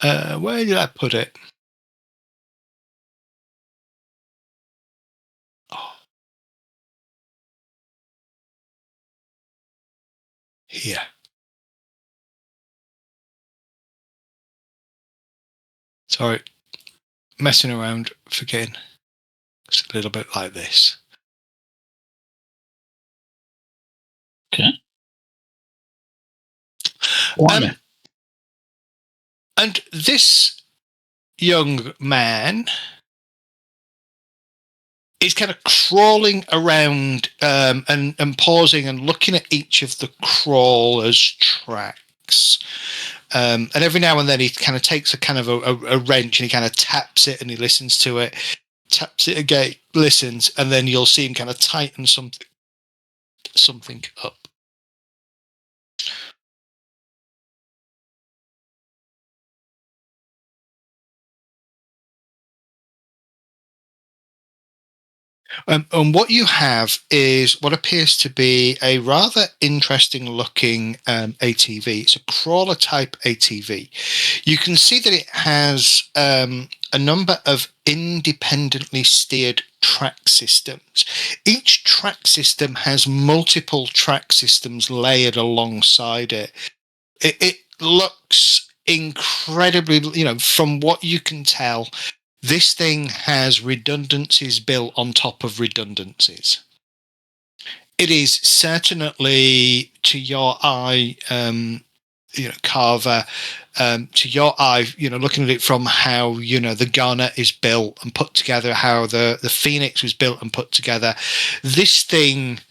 Where did I put it? Oh. Here. Sorry. Messing around, forgetting. It's a little bit like this. Okay. And this young man is kind of crawling around and pausing and looking at each of the crawler's tracks. And every now and then he kind of takes a kind of a wrench and he kind of taps it and he listens to it, taps it again, listens, and then you'll see him kind of tighten something up. And what you have is what appears to be a rather interesting looking ATV. It's a crawler type ATV. You can see that it has a number of independently steered track systems. Each track system has multiple track systems layered alongside it. It looks incredibly, from what you can tell, this thing has redundancies built on top of redundancies. It is certainly, to your eye, Carver, to your eye, looking at it from how, the Garnet is built and put together, how the Phoenix was built and put together, this thing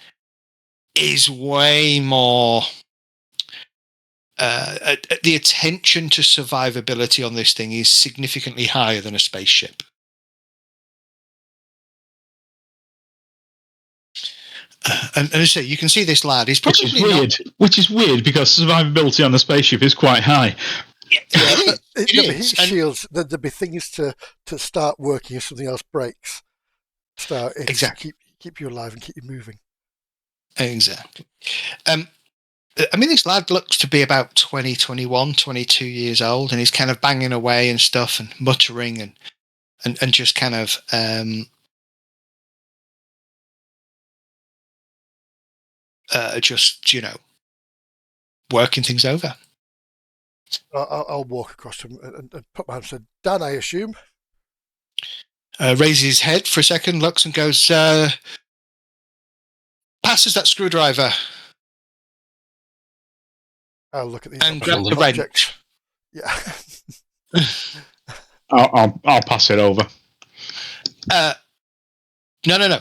is way more... the attention to survivability on this thing is significantly higher than a spaceship. And as I say, you can see this lad. He's probably which is weird because survivability on the spaceship is quite high. It is. The heat shields, there'd be things to start working if something else breaks. Exactly. Keep you alive and keep you moving. Exactly. This lad looks to be about 20, 21, 22 years old, and he's kind of banging away and stuff and muttering and just kind of working things over. I'll walk across to him and put my hand and say, Dan, I assume? Raises his head for a second, looks and goes, passes that screwdriver. I'll look at these and grab the wrench. Yeah. I'll pass it over. No.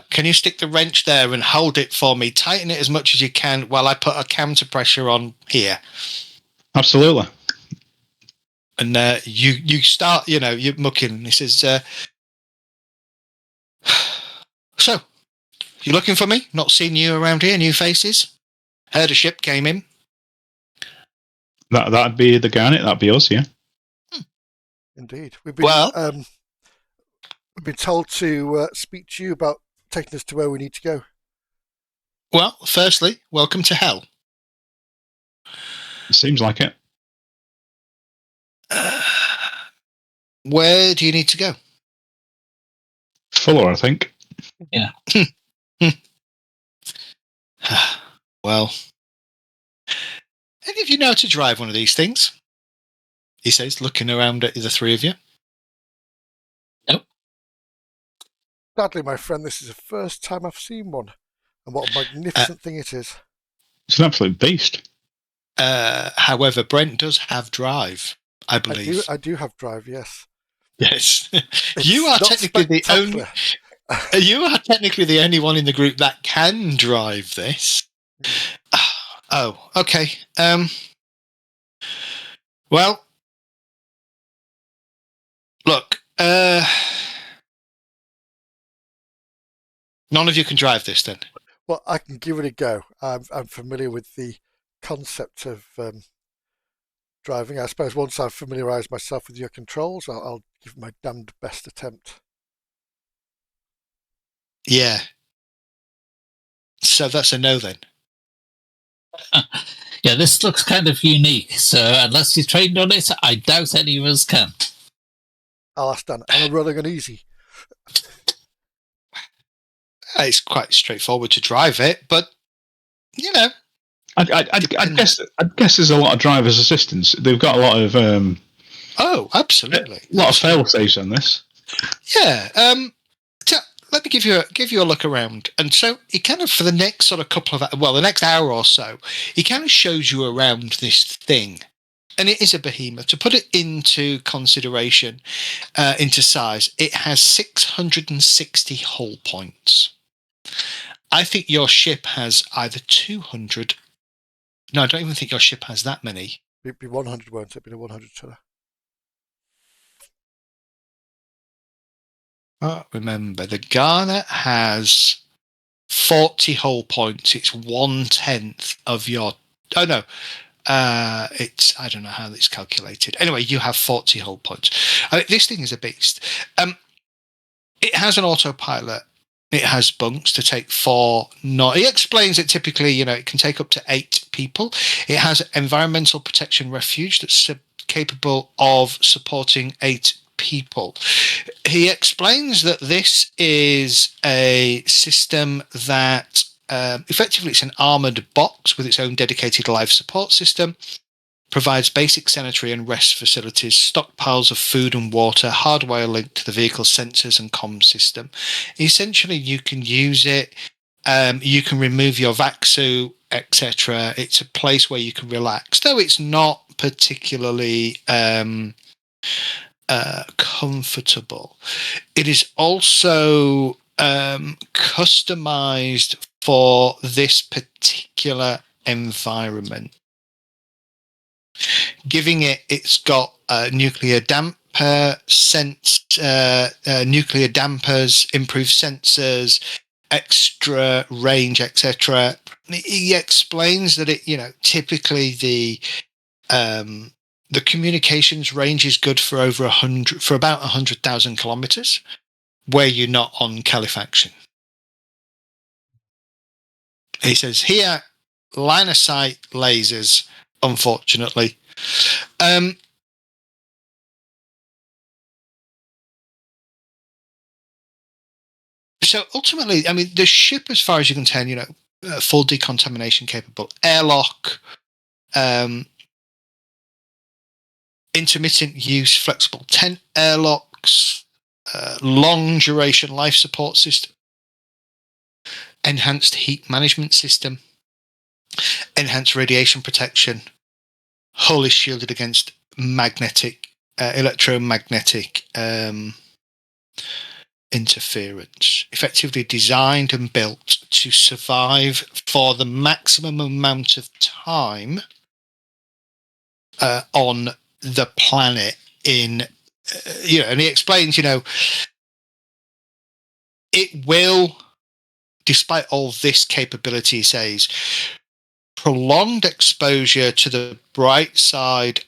Can you stick the wrench there and hold it for me? Tighten it as much as you can while I put a counter pressure on here. Absolutely. And you start, you're mucking. He says, so, you looking for me? Not seen you around here, new faces? Heard a ship came in. That'd be the Garnet, that'd be us, yeah. Indeed. We've been told to speak to you about taking us to where we need to go. Well, firstly, welcome to hell. Seems like it. Where do you need to go? Fuller, I think. Yeah. Well, any of you know how to drive one of these things? He says, looking around at the three of you. Nope. Sadly, my friend, this is the first time I've seen one. And what a magnificent thing it is. It's an absolute beast. However, Brent does have drive, I believe. I do have drive, yes. Yes. You are technically the only... You are technically the only one in the group that can drive this. Oh, okay. Well, look, none of you can drive this then. Well, I can give it a go. I'm familiar with the concept of driving. I suppose once I've familiarised myself with your controls, I'll give my damned best attempt. Yeah. So that's a no then. Yeah, this looks kind of unique. So unless he's trained on it, I doubt any of us can. I'll ask Dan. Am I rolling on easy? It's quite straightforward to drive it, but you know, I'd guess there's a lot of driver's assistance. They've got a lot of absolutely, fail safes on this. Yeah. So let me give you a look around, and so he kind of for the next sort of the next hour or so, he kind of shows you around this thing, and it is a behemoth. To put it into consideration, into size, it has 660 hull points. I think your ship has either 200. No, I don't even think your ship has that many. It'd be 100, won't it? Be a 100 tonner. Remember, the Garnet has 40 hull points. It's 1/10 of your. Oh no, it's I don't know how it's calculated. Anyway, you have 40 hull points. I mean, this thing is a beast. It has an autopilot. It has bunks to take 4. He explains that typically, it can take up to 8 people. It has environmental protection refuge that's capable of supporting 8 people. He explains that this is a system that effectively it's an armored box with its own dedicated life support system. Provides basic sanitary and rest facilities, stockpiles of food and water, hardware linked to the vehicle's sensors and comm system. Essentially, you can use it. You can remove your vac suit, etc. It's a place where you can relax, though it's not particularly comfortable. It is also customized for this particular environment. Giving it's got nuclear damper, nuclear dampers, improved sensors, extra range, etc. He explains that it, typically the communications range is good for about 100,000 kilometers, where you're not on califaction. He says here, line of sight lasers. Unfortunately, so ultimately, I mean, the ship, as far as you can tell, full decontamination capable, airlock, intermittent use, flexible tent airlocks, long duration life support system, enhanced heat management system, enhanced radiation protection. Hull is shielded against electromagnetic interference. Effectively designed and built to survive for the maximum amount of time on the planet. And he explains, it will, despite all this capability, he says, prolonged exposure to the bright side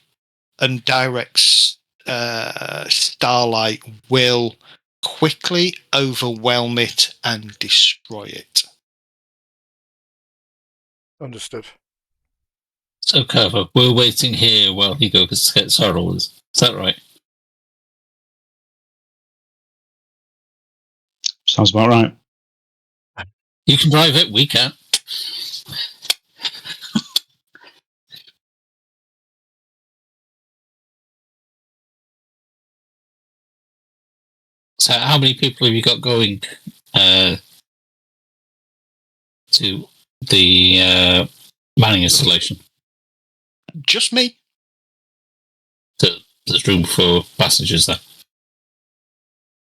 and direct starlight will quickly overwhelm it and destroy it. Understood. So, Carver, we're waiting here while he goes to get Sorrel. Is that right? Sounds about right. You can drive it, we can't. So how many people have you got going to the manning installation? Just me. So there's room for passengers there.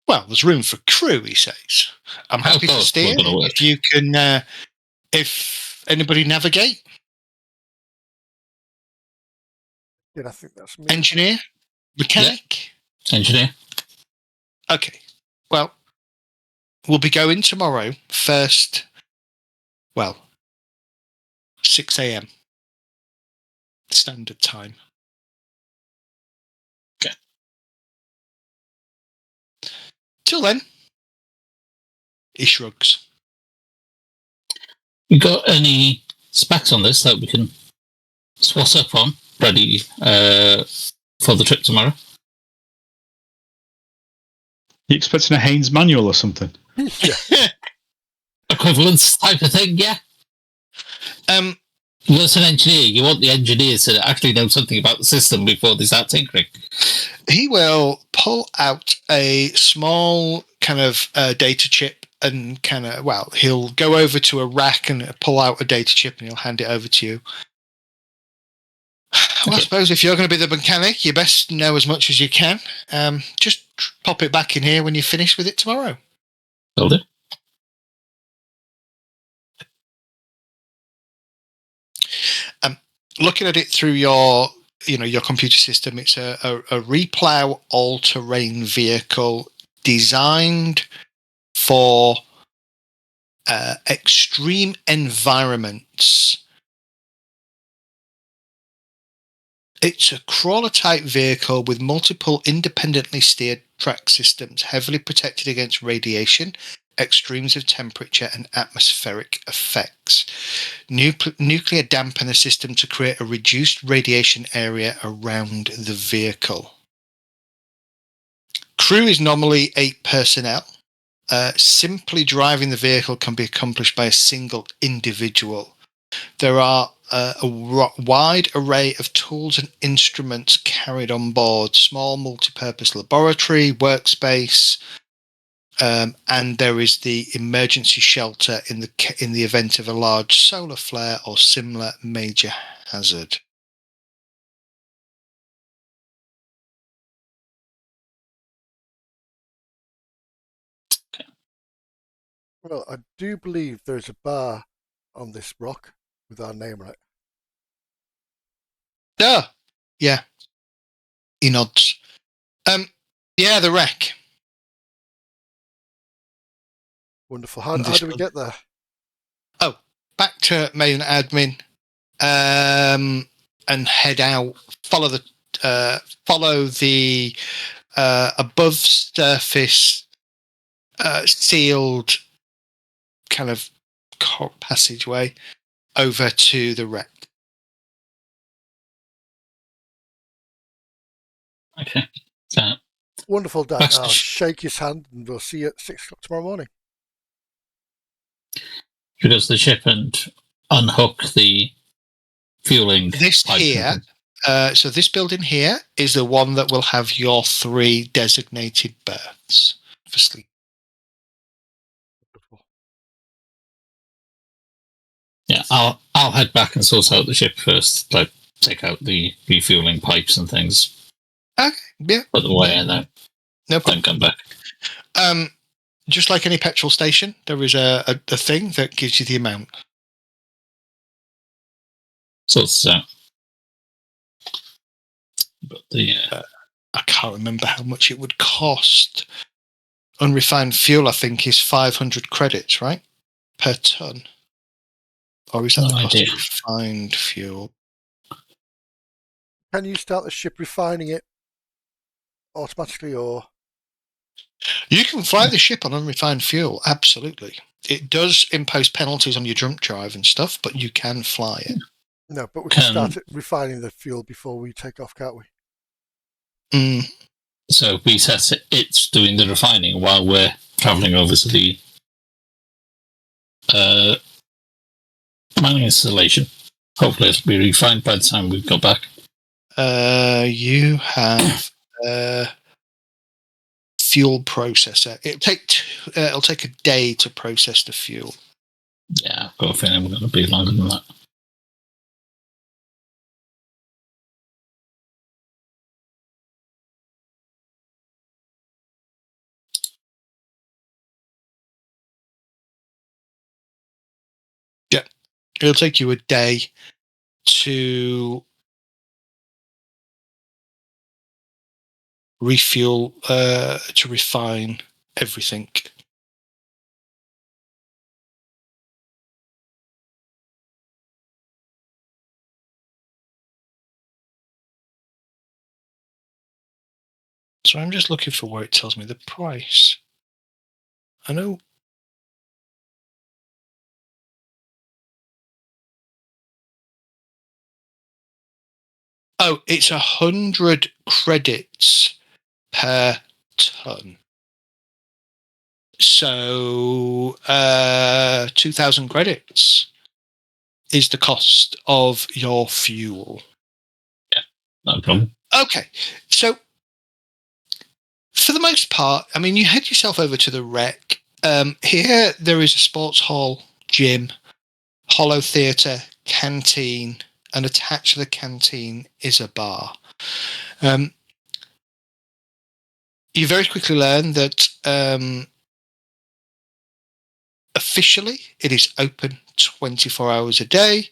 Well, there's room for crew, he says. I'm happy to steer if you can, if anybody navigate. Yeah, I think that's me. Engineer? Mechanic? Yeah. Engineer. Okay. Well, we'll be going tomorrow first, 6 a.m. standard time. Okay. Till then, he shrugs. You got any specs on this that we can So what's up on? Ready for the trip tomorrow? You expecting a Haynes manual or something? Yeah. Equivalence type of thing, yeah. You're an engineer. You want the engineers to actually know something about the system before they start tinkering. He will pull out a small kind of data chip and he'll go over to a rack and pull out a data chip and he'll hand it over to you. Well, I suppose if you're going to be the mechanic, you best know as much as you can. Just pop it back in here when you finish with it tomorrow. Will do. Looking at it through your computer system, it's a replow all-terrain vehicle designed for extreme environments. It's a crawler-type vehicle with multiple independently steered track systems, heavily protected against radiation, extremes of temperature, and atmospheric effects. Nuclear dampener system to create a reduced radiation area around the vehicle. Crew is normally 8 personnel. Simply driving the vehicle can be accomplished by a single individual. There are a wide array of tools and instruments carried on board, small multi-purpose laboratory, workspace, and there is the emergency shelter in the event of a large solar flare or similar major hazard. Well, I do believe there's a bar on this rock with our name on it. Yeah. He nods. Yeah, the wreck. Wonderful. How do we get there? Oh, back to main admin, and head out. Follow the above surface sealed kind of passageway over to the wreck. Okay. So, Wonderful, Dan. I'll shake his hand and we'll see you at 6 o'clock tomorrow morning. you go to the ship and unhook the fueling. This here, so this building here is the one that will have your 3 designated berths for sleep. Yeah, I'll head back and sort out the ship first. Like take out the refueling pipes and things. Okay, yeah. Put the wire in there. No problem. Then come back. Just like any petrol station, there is a thing that gives you the amount. Sorts it out. But the I can't remember how much it would cost. Unrefined fuel, I think, is 500 credits, right? Per ton. Or is that the cost of refined fuel? Can you start the ship refining it automatically, or? You can fly the ship on unrefined fuel, absolutely. It does impose penalties on your drunk drive and stuff, but you can fly it. No, but we can start refining the fuel before we take off, can't we? So we set it's doing the refining while we're travelling over to the mining installation. Hopefully it'll be refined by the time we've got back. You have fuel processor. It'll take a day to process the fuel. Yeah, I've got a feeling we're going to be longer than that. Yeah, it'll take you a day to refuel, to refine everything. So I'm just looking for where it tells me the price. I know. Oh, it's 100 credits per ton. So 2,000 credits is the cost of your fuel. Yeah, no problem. Okay, so for the most part, I mean, you head yourself over to the wreck. Here, there is a sports hall, gym, hollow theatre, canteen, and attached to the canteen is a bar. You very quickly learn that officially it is open 24 hours a day,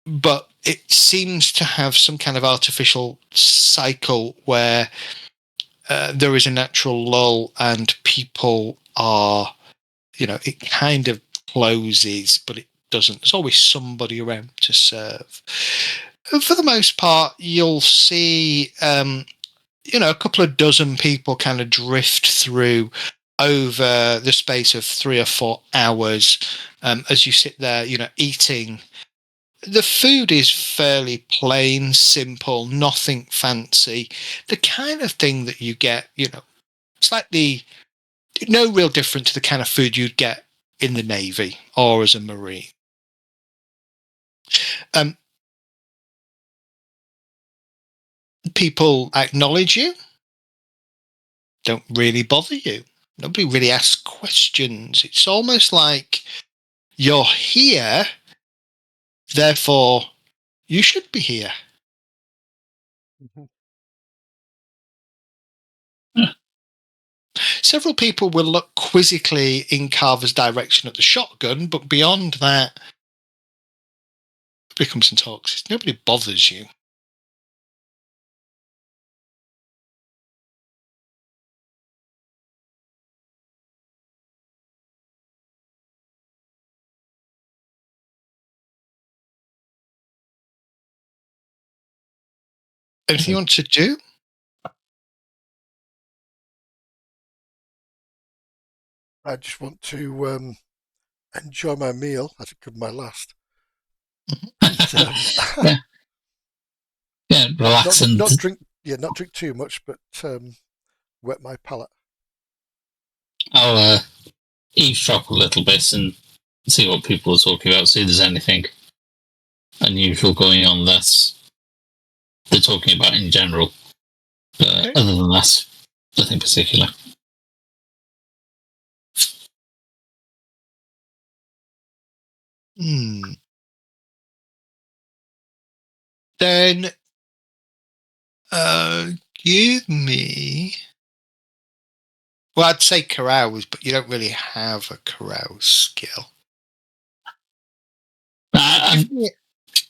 but it seems to have some kind of artificial cycle where there is a natural lull and people are, it kind of closes, but it doesn't. There's always somebody around to serve. And for the most part, you'll see, a couple of dozen people kind of drift through over the space of 3 or 4 hours as you sit there, eating. The food is fairly plain, simple, nothing fancy. The kind of thing that you get, slightly no real different to the kind of food you'd get in the Navy or as a Marine. People acknowledge you, don't really bother you. Nobody really asks questions. It's almost like you're here, therefore you should be here. Mhm. Several people will look quizzically in Carver's direction at the shotgun, but beyond that, nobody comes and talks. Nobody bothers you. Anything you want to do? I just want to enjoy my meal. I think of my last. Yeah, yeah, relax and not drink. Yeah, not drink too much, but wet my palate. I'll eavesdrop a little bit and see what people are talking about. See if there's anything unusual going on that they're talking about in general. Okay. Other than that, nothing particular. Then give me. Well, I'd say carouse, but you don't really have a carouse skill. I'm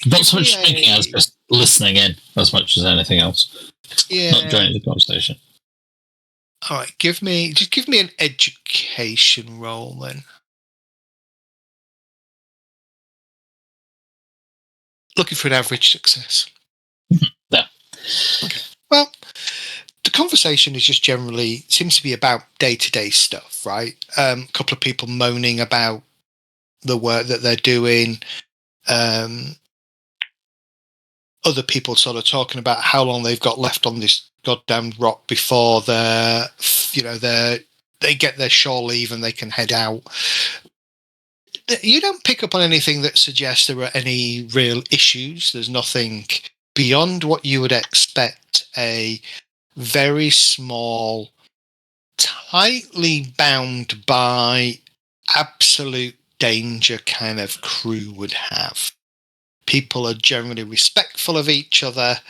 not so much speaking as just listening in as much as anything else. Yeah. Not joining the conversation. All right, give me an education roll then. Looking for an average success. Yeah. Okay. Well, the conversation is just generally seems to be about day-to-day stuff, right? A couple of people moaning about the work that they're doing. Other people sort of talking about how long they've got left on this goddamn rock before they get their shore leave and they can head out. You don't pick up on anything that suggests there are any real issues. There's nothing beyond what you would expect a very small, tightly bound by absolute danger kind of crew would have. People are generally respectful of each other.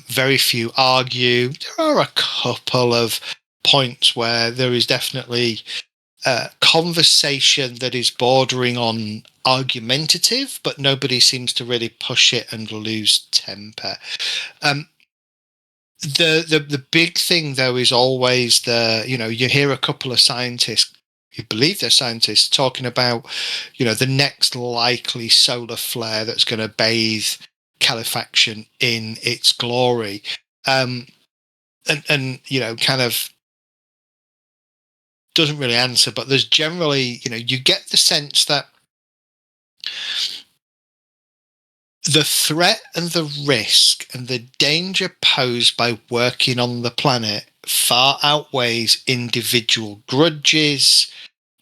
Very few argue. There are a couple of points where there is definitely conversation that is bordering on argumentative, but nobody seems to really push it and lose temper. The big thing though is always you hear a couple of scientists, you believe they're scientists, talking about the next likely solar flare that's going to bathe Califaction in its glory, and kind of doesn't really answer, but there's generally you get the sense that the threat and the risk and the danger posed by working on the planet far outweighs individual grudges,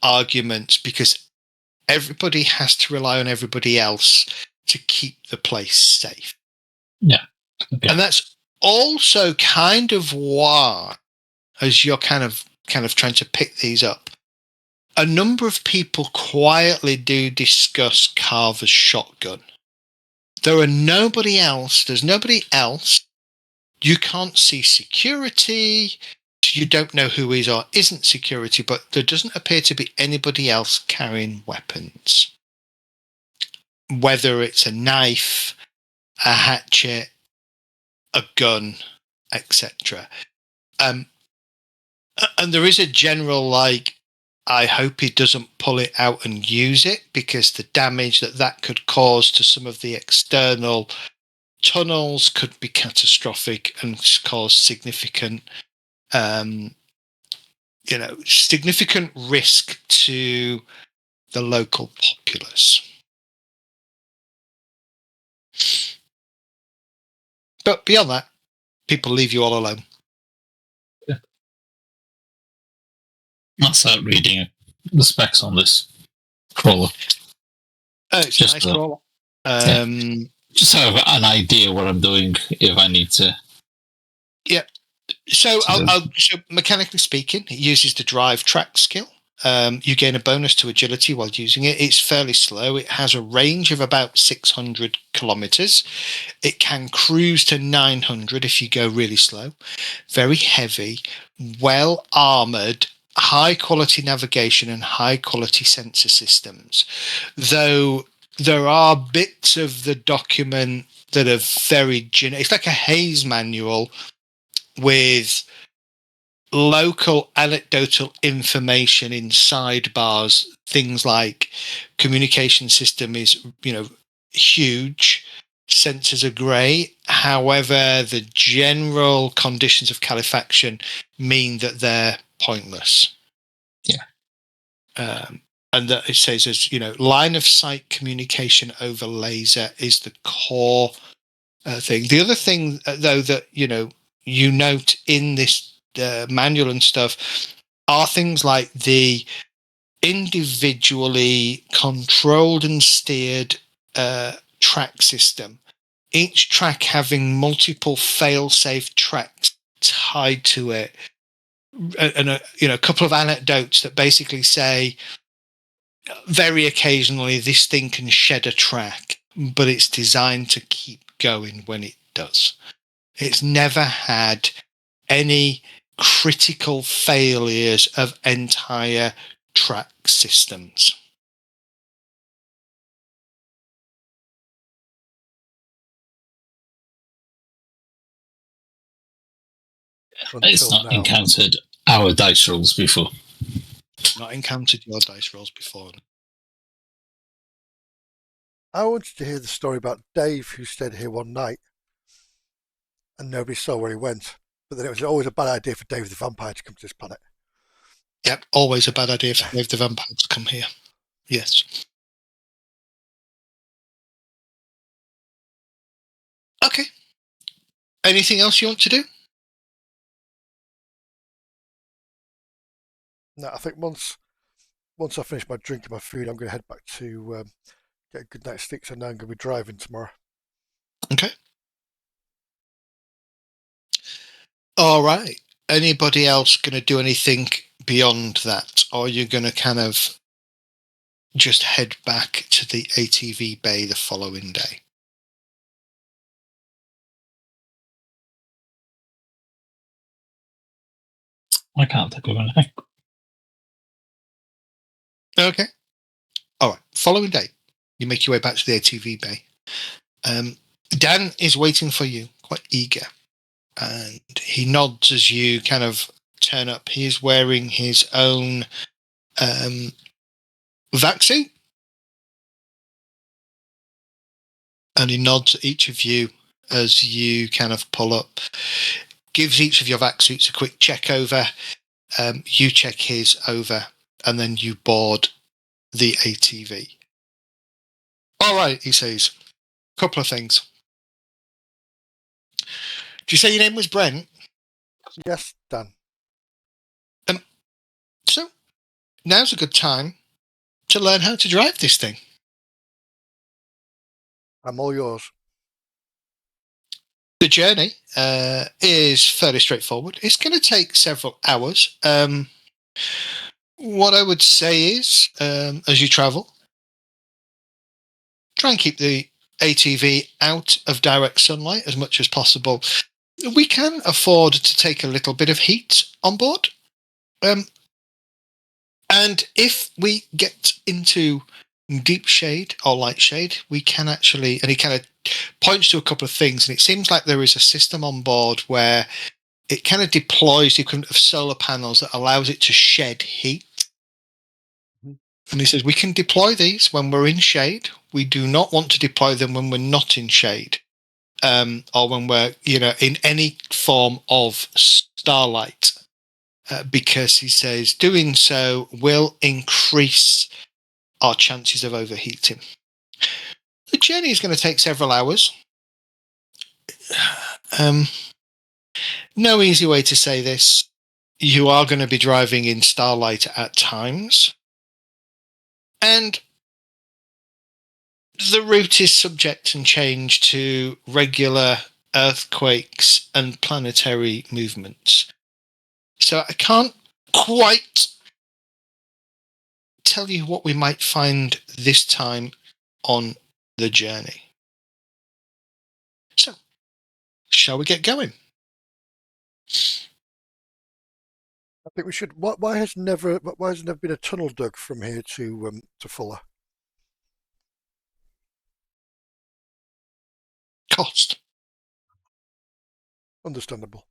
arguments, because everybody has to rely on everybody else to keep the place safe. Yeah. Okay. And that's also kind of why, as you're kind of trying to pick these up, a number of people quietly do discuss Carver's shotgun. There's nobody else. You can't see security. You don't know who is or isn't security, but there doesn't appear to be anybody else carrying weapons. Whether it's a knife, a hatchet, a gun, etc. And there is a general, I hope he doesn't pull it out and use it, because the damage that could cause to some of the external tunnels could be catastrophic and cause significant significant risk to the local populace. But beyond that, people leave you all alone. Yeah. That's out reading the specs on this crawler. Oh, it's Just a nice crawler. Just have an idea what I'm doing if I need to. Yeah. So, so mechanically speaking, it uses the drive track skill. You gain a bonus to agility while using it. It's fairly slow. It has a range of about 600 kilometers. It can cruise to 900 if you go really slow. Very heavy, well armored, high quality navigation and high quality sensor systems. Though there are bits of the document that are very it's like a Hayes manual with local anecdotal information in sidebars, things like communication system is, huge, sensors are great. However, the general conditions of califaction mean that they're pointless. Yeah. And that it says, as line of sight communication over laser is the core thing. The other thing, though, that you note in this manual and stuff are things like the individually controlled and steered track system. Each track having multiple fail-safe tracks tied to it, and a couple of anecdotes that basically say very occasionally this thing can shed a track, but it's designed to keep going when it does. It's never had any critical failures of entire track systems. It's not encountered our dice rolls before. Not encountered your dice rolls before. I wanted to hear the story about Dave, who stayed here one night and nobody saw where he went. But then it was always a bad idea for Dave the Vampire to come to this planet. Yep, always a bad idea for Dave the Vampire to come here. Yes. Okay. Anything else you want to do? No, I think once I finish my drink and my food, I'm going to head back to get a good night's sleep. So now I'm going to be driving tomorrow. Okay. All right. Anybody else going to do anything beyond that? Or are you going to kind of just head back to the ATV bay the following day? I can't think of anything. Okay. All right. Following day, you make your way back to the ATV bay. Dan is waiting for you, quite eager. And he nods as you kind of turn up. He's wearing his own vac-suit. And he nods at each of you as you kind of pull up. Gives each of your vac-suits a quick check over. You check his over. And then you board the ATV. All right, he says. Couple of things. Did you say your name was Brent? Yes, Dan. So now's a good time to learn how to drive this thing. I'm all yours. The journey is fairly straightforward. It's going to take several hours. What I would say is, as you travel, try and keep the ATV out of direct sunlight as much as possible. We can afford to take a little bit of heat on board. And if we get into deep shade or light shade, we can actually, and he kind of points to a couple of things, and it seems like there is a system on board where it kind of deploys the equivalent of solar panels that allows it to shed heat. And he says, we can deploy these when we're in shade. We do not want to deploy them when we're not in shade, or when we're, in any form of starlight. Because he says doing so will increase our chances of overheating. The journey is going to take several hours. No easy way to say this. You are going to be driving in starlight at times. And the route is subject and change to regular earthquakes and planetary movements. So I can't quite tell you what we might find this time on the journey. So, shall we get going? I think we should. Why has never been a tunnel dug from here to Fuller? Cost. Understandable.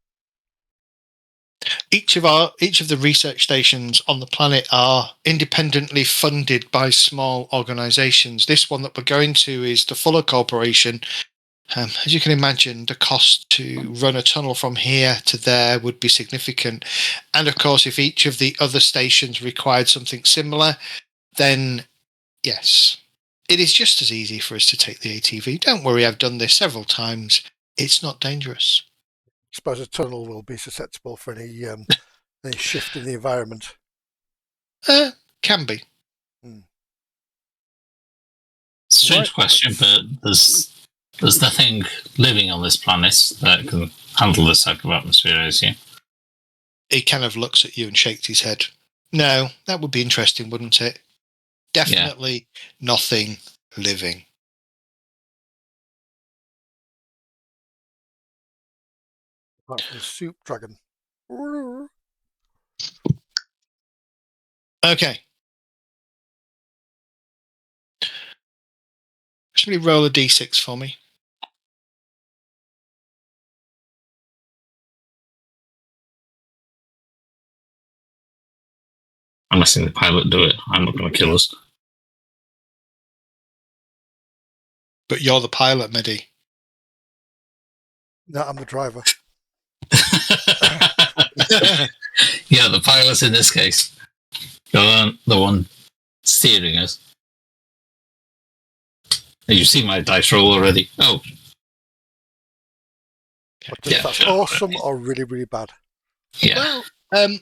Each of the research stations on the planet are independently funded by small organisations. This one that we're going to is the Fuller Corporation. As you can imagine, the cost to run a tunnel from here to there would be significant. And of course, if each of the other stations required something similar, then yes, it is just as easy for us to take the ATV. Don't worry, I've done this several times. It's not dangerous. I suppose a tunnel will be susceptible for any shift in the environment. Can be. Strange question, but there's nothing living on this planet that can handle this type of atmosphere, I assume. He kind of looks at you and shakes his head. No, that would be interesting, wouldn't it? Definitely nothing living. Apart from the soup dragon. Okay. Somebody roll a d6 for me. I'm letting the pilot do it. I'm not going to kill us. But you're the pilot, Mehdi. No, I'm the driver. Yeah, the pilot in this case. You're the one steering us. You see my dice roll already. Oh. But that's awesome or really, really bad? Yeah. Well,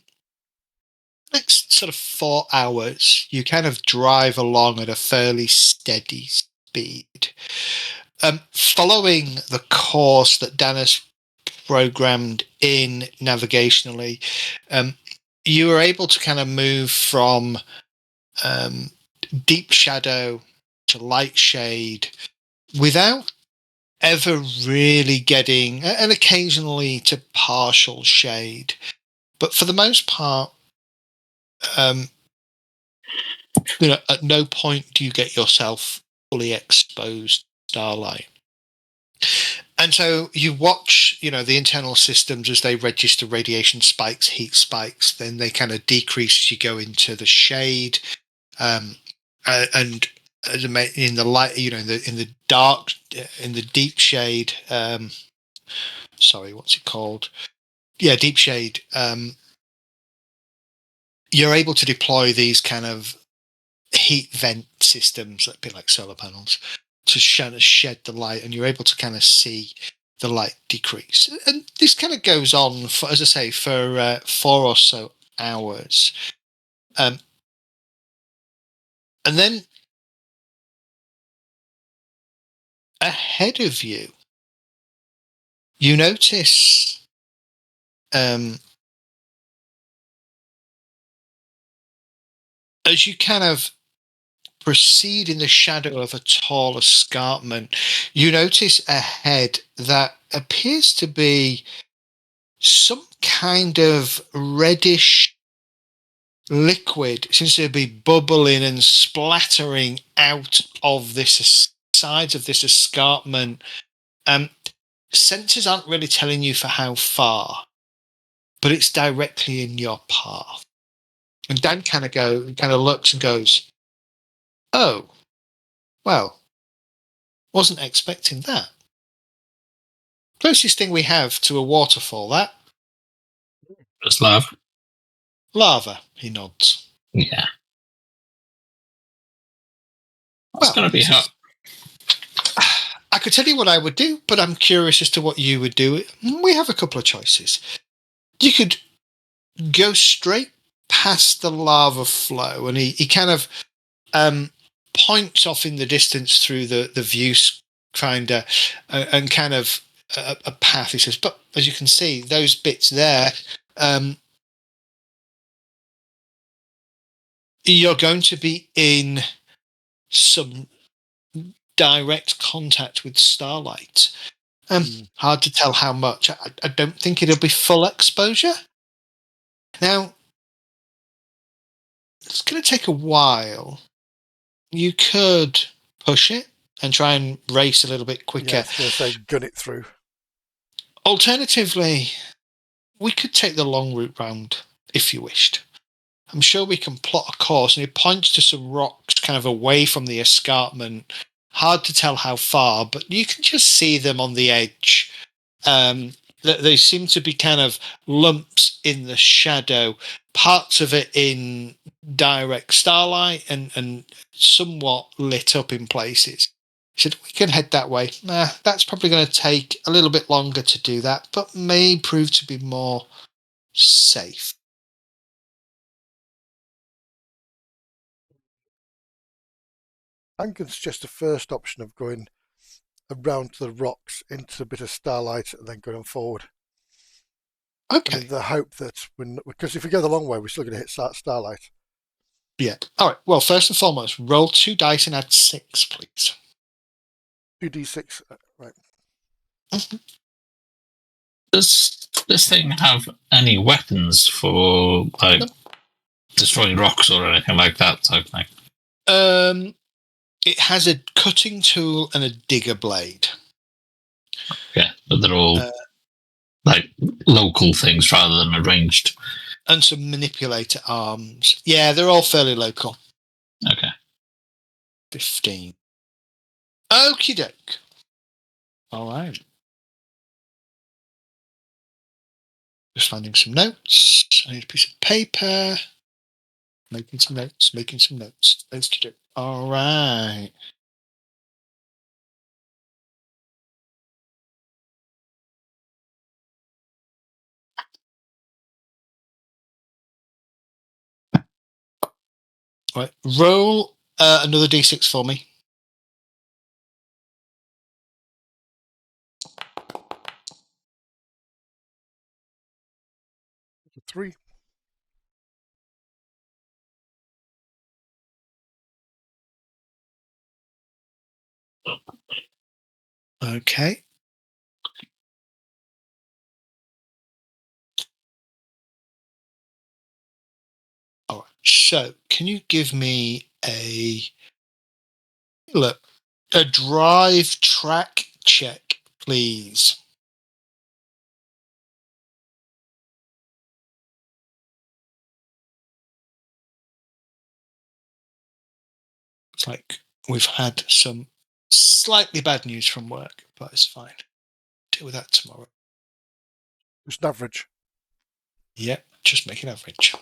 next sort of 4 hours, you kind of drive along at a fairly steady speed. Following the course that Dan has programmed in navigationally, you were able to kind of move from deep shadow to light shade without ever really getting, and occasionally to partial shade. But for the most part, at no point do you get yourself fully exposed to starlight. And so you watch, the internal systems as they register radiation spikes, heat spikes, then they kind of decrease as you go into the shade. And in the light, in the dark, in the deep shade, sorry, what's it called? Yeah, deep shade. You're able to deploy these kind of heat vent systems, a bit like solar panels, to shed the light, and you're able to kind of see the light decrease. And this kind of goes on for, as I say, for 4 or so hours. And then ahead of you, you notice as you kind of proceed in the shadow of a tall escarpment, you notice ahead that appears to be some kind of reddish liquid. It seems to be bubbling and splattering out of this sides of this escarpment. Sensors aren't really telling you for how far, but it's directly in your path. And Dan kind of looks and goes, "Oh, well, wasn't expecting that. Closest thing we have to a waterfall, that." Just love. "Lava," he nods. Yeah. That's going to be hot. I could tell you what I would do, but I'm curious as to what you would do. We have a couple of choices. You could go straight past the lava flow, and he kind of points off in the distance through the view finder and kind of a path. He says, "But as you can see, those bits there, you're going to be in some direct contact with starlight. Hard to tell how much. I don't think it'll be full exposure. Now, it's going to take a while. You could push it and try and race a little bit quicker. Yeah, I was going to say gun it through. Alternatively, we could take the long route round if you wished. I'm sure we can plot a course." And he points to some rocks kind of away from the escarpment. Hard to tell how far, but you can just see them on the edge. They seem to be kind of lumps in the shadow, parts of it in direct starlight and somewhat lit up in places. He said, "We can head that way. That's probably going to take a little bit longer to do that, but may prove to be more safe." I'm going to suggest the first option of going around to the rocks into a bit of starlight and then going forward. Okay. And in the hope that because if we go the long way, we're still going to hit starlight. Yeah. All right. Well, first and foremost, roll 2 dice and add 6, please. 2d6, right. Does this thing have any weapons for destroying rocks or anything like that type thing? It has a cutting tool and a digger blade. Okay, but they're all local things rather than arranged. And some manipulator arms. Yeah, they're all fairly local. Okay. 15. Okie doke. All right. Just finding some notes. I need a piece of paper. Making some notes. Okie doke. All right. Right. Roll another d6 for me. 3. Okay. All right. So, can you give me a drive track check, please? It's like we've had some slightly bad news from work, but it's fine. Deal with that tomorrow. Just an average. Yep, just make an average.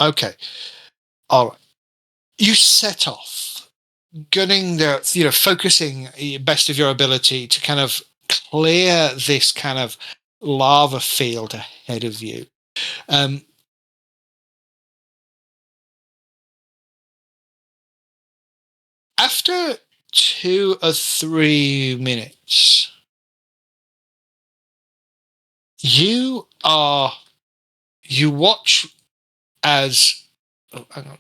Okay. All right. You set off, gunning focusing best of your ability to kind of clear this kind of lava field ahead of you. After 2 or 3 minutes, you watch as hang on.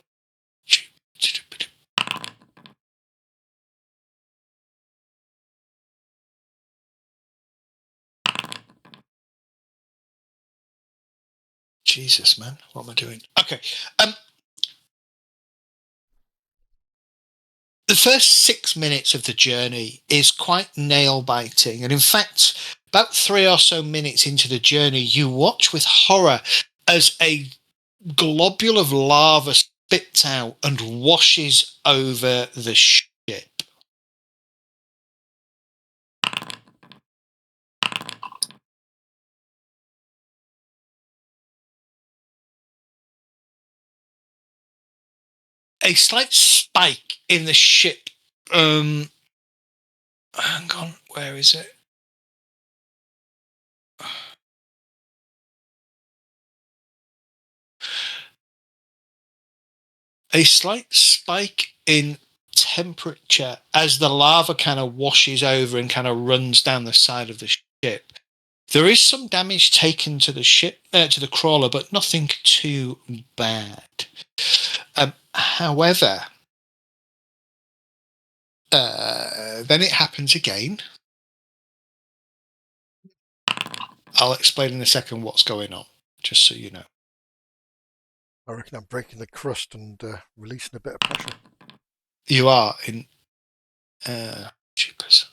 Jesus, man, what am I doing? Okay. The first 6 minutes of the journey is quite nail biting, and in fact, about 3 or so minutes into the journey, you watch with horror as a globule of lava spits out and washes over the ship. A slight spike in the ship. Hang on, where is it? A slight spike in temperature as the lava kind of washes over and kind of runs down the side of the ship. There is some damage taken to the ship, to the crawler, but nothing too bad. However, then it happens again. I'll explain in a second what's going on, just so you know. I reckon I'm breaking the crust and releasing a bit of pressure. You are in cheapers.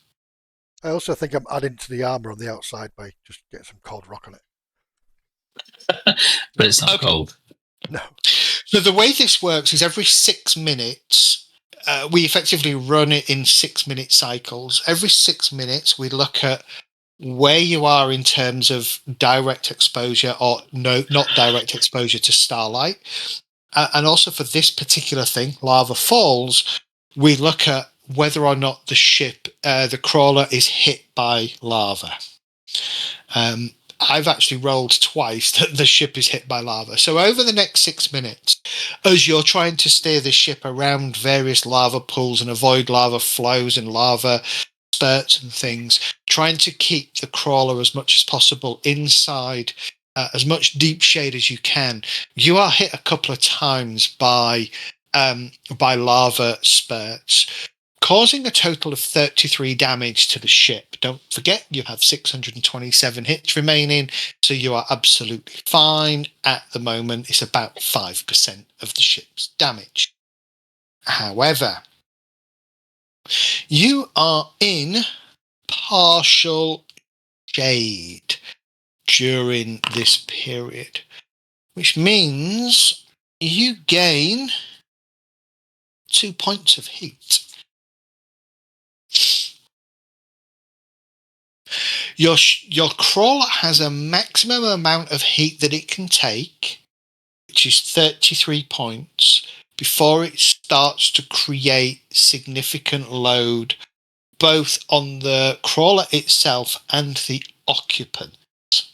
I also think I'm adding to the armour on the outside by just getting some cold rock on it. But it's not cold. No. So the way this works is every 6 minutes, we effectively run it in 6-minute cycles. Every 6 minutes, we look at where you are in terms of direct exposure or not direct exposure to starlight. And also for this particular thing, lava falls, we look at whether or not the ship, the crawler, is hit by lava. I've actually rolled twice that the ship is hit by lava. So over the next 6 minutes, as you're trying to steer the ship around various lava pools and avoid lava flows and lava spurts and things, trying to keep the crawler as much as possible inside as much deep shade as you can, you are hit a couple of times by lava spurts, causing a total of 33 damage to the ship. Don't forget, you have 627 hits remaining, so you are absolutely fine. At the moment, it's about 5% of the ship's damage. However, you are in partial shade during this period, which means you gain 2 points of heat. Your crawler has a maximum amount of heat that it can take, which is 33 points, before it starts to create significant load both on the crawler itself and the occupants.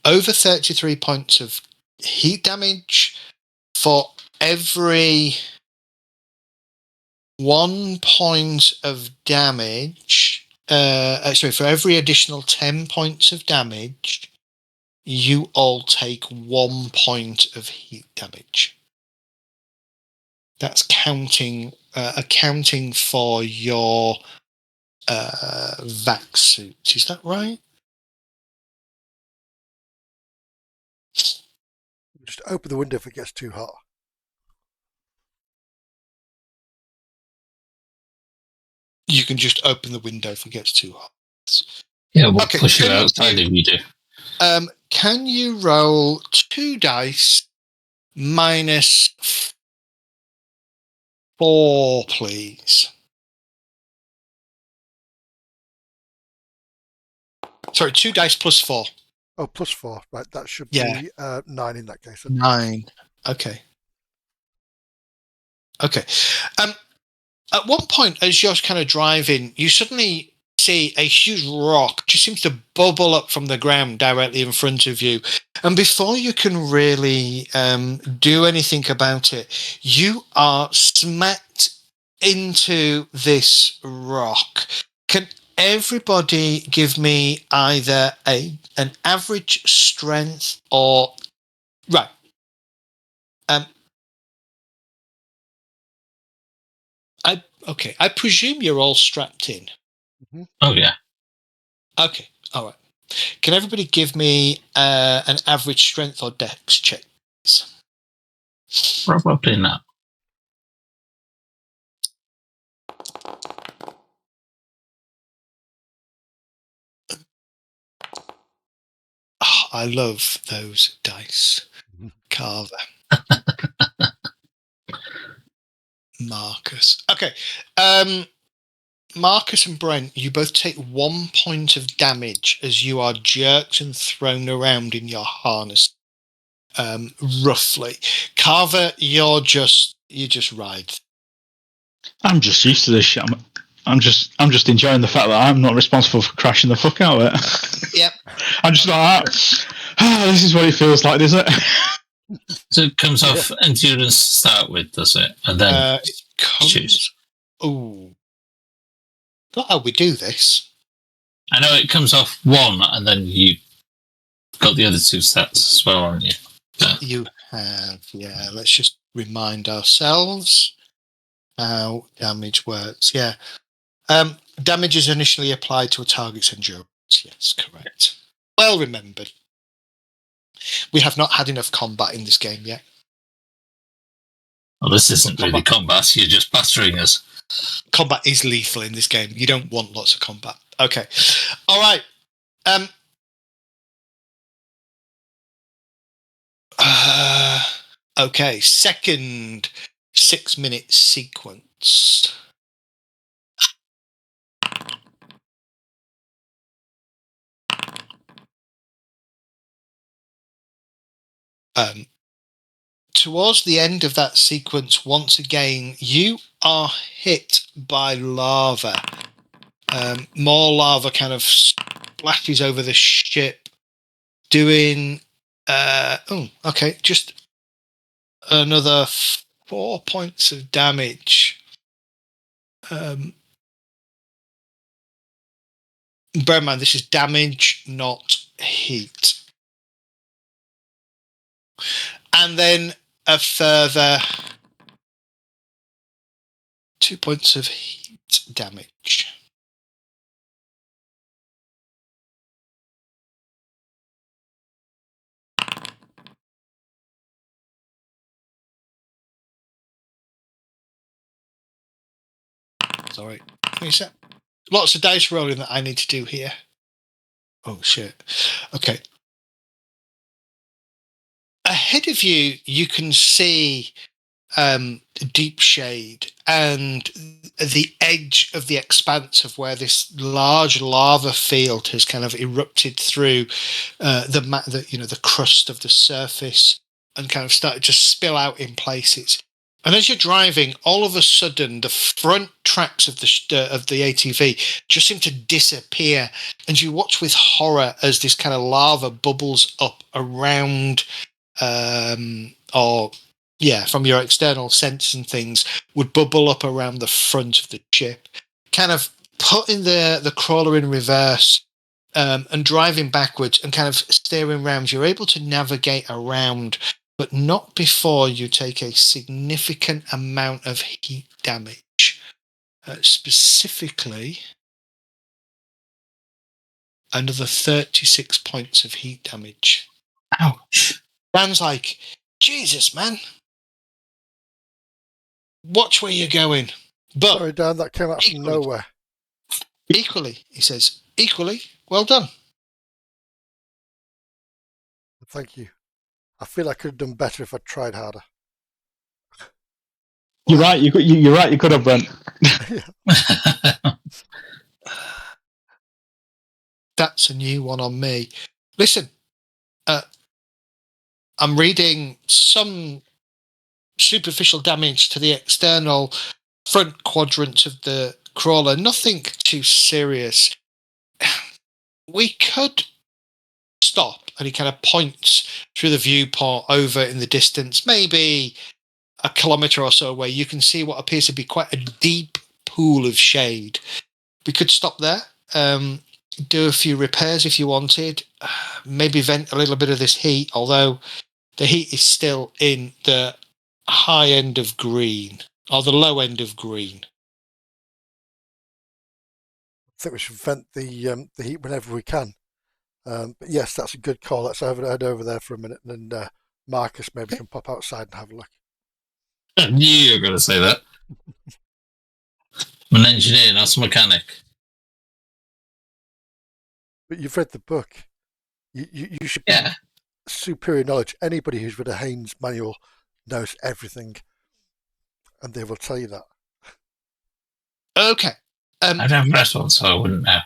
Over 33 points of heat damage for every 1 point of damage. For every additional 10 points of damage, you all take 1 point of heat damage. That's accounting for your vac suit. Is that right? Just open the window if it gets too hot. You can just open the window if it gets too hot. Yeah, we'll push you outside if you do. Can you roll 2 dice minus 4, please? Sorry, 2 dice plus 4. Oh, +4. Right, that should Yeah. be 9 in that case. 9. Okay. Okay. At one point, as you're kind of driving, you suddenly see a huge rock just seems to bubble up from the ground directly in front of you. And before you can really do anything about it, you are smacked into this rock. Can everybody give me either an average strength or... Right. I presume you're all strapped in. Mm-hmm. Oh, yeah. Okay, all right. Can everybody give me an average strength or dex check, please? Probably not. Oh, I love those dice. Carver. Marcus. Okay. Marcus and Brent, you both take 1 point of damage as you are jerked and thrown around in your harness. Roughly. Carver, you just ride. I'm just used to this shit. I'm just enjoying the fact that I'm not responsible for crashing the fuck out of it. Yep. I'm just like, this is what it feels like, is it? So it comes off endurance to start with, does it? And then It comes... choose. Ooh. Not how we do this. I know it comes off 1, and then you got the other 2 stats as well, haven't you? Yeah. You have, yeah. Let's just remind ourselves how damage works. Yeah. Damage is initially applied to a target's endurance. Yes, correct. Well remembered. We have not had enough combat in this game yet. Well, this isn't really combat. You're just battering us. Combat is lethal in this game. You don't want lots of combat. Okay. All right. Okay. Second 6-minute sequence. Towards the end of that sequence, once again, you are hit by lava. More lava kind of splashes over the ship, doing... just another 4 points of damage. Bear in mind, this is damage, not heat. And then a further 2 points of heat damage. Sorry. Lots of dice rolling that I need to do here. Oh, shit. Okay. Ahead of you, you can see deep shade and the edge of the expanse of where this large lava field has kind of erupted through the crust of the surface and kind of started to spill out in places. And as you're driving, all of a sudden, the front tracks of the ATV just seem to disappear, and you watch with horror as this kind of lava bubbles up around, from your external sense and things, would bubble up around the front of the ship, kind of putting the crawler in reverse and driving backwards and kind of steering around. You're able to navigate around, but not before you take a significant amount of heat damage. Specifically, another 36 points of heat damage. Ouch. Dan's like, Jesus, man. Watch where you're going. But sorry, Dan, that came out from nowhere. Equally, he says, equally, well done. Thank you. I feel I could have done better if I tried harder. You're right. You're right. You could have, Brent. That's a new one on me. Listen, I'm reading some superficial damage to the external front quadrant of the crawler. Nothing too serious. We could stop, and he kind of points through the viewport over in the distance, maybe a kilometre or so away. You can see what appears to be quite a deep pool of shade. We could stop there, do a few repairs if you wanted, maybe vent a little bit of this heat, although the heat is still in the high end of green, or the low end of green. I think we should vent the heat whenever we can. But yes, that's a good call. Let's head over there for a minute, and then Marcus maybe can pop outside and have a look. I knew you were going to say that. I'm an engineer, not a mechanic. But you've read the book. You should Yeah. superior knowledge. Anybody who's read a Haynes manual knows everything, and they will tell you that. Okay. I don't read one, so I wouldn't know.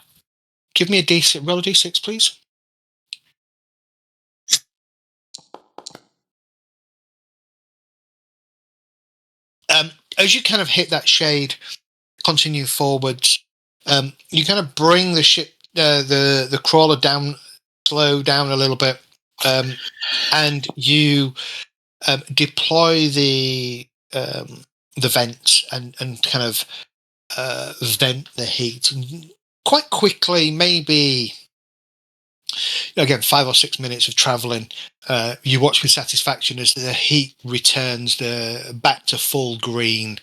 Give me a D6. Roll a D6, please. As you kind of hit that shade, continue forwards, you kind of bring the ship, the crawler down, slow down a little bit, and you deploy the vents and kind of vent the heat. And quite quickly, maybe again 5 or 6 minutes of traveling, you watch with satisfaction as the heat returns back to full green,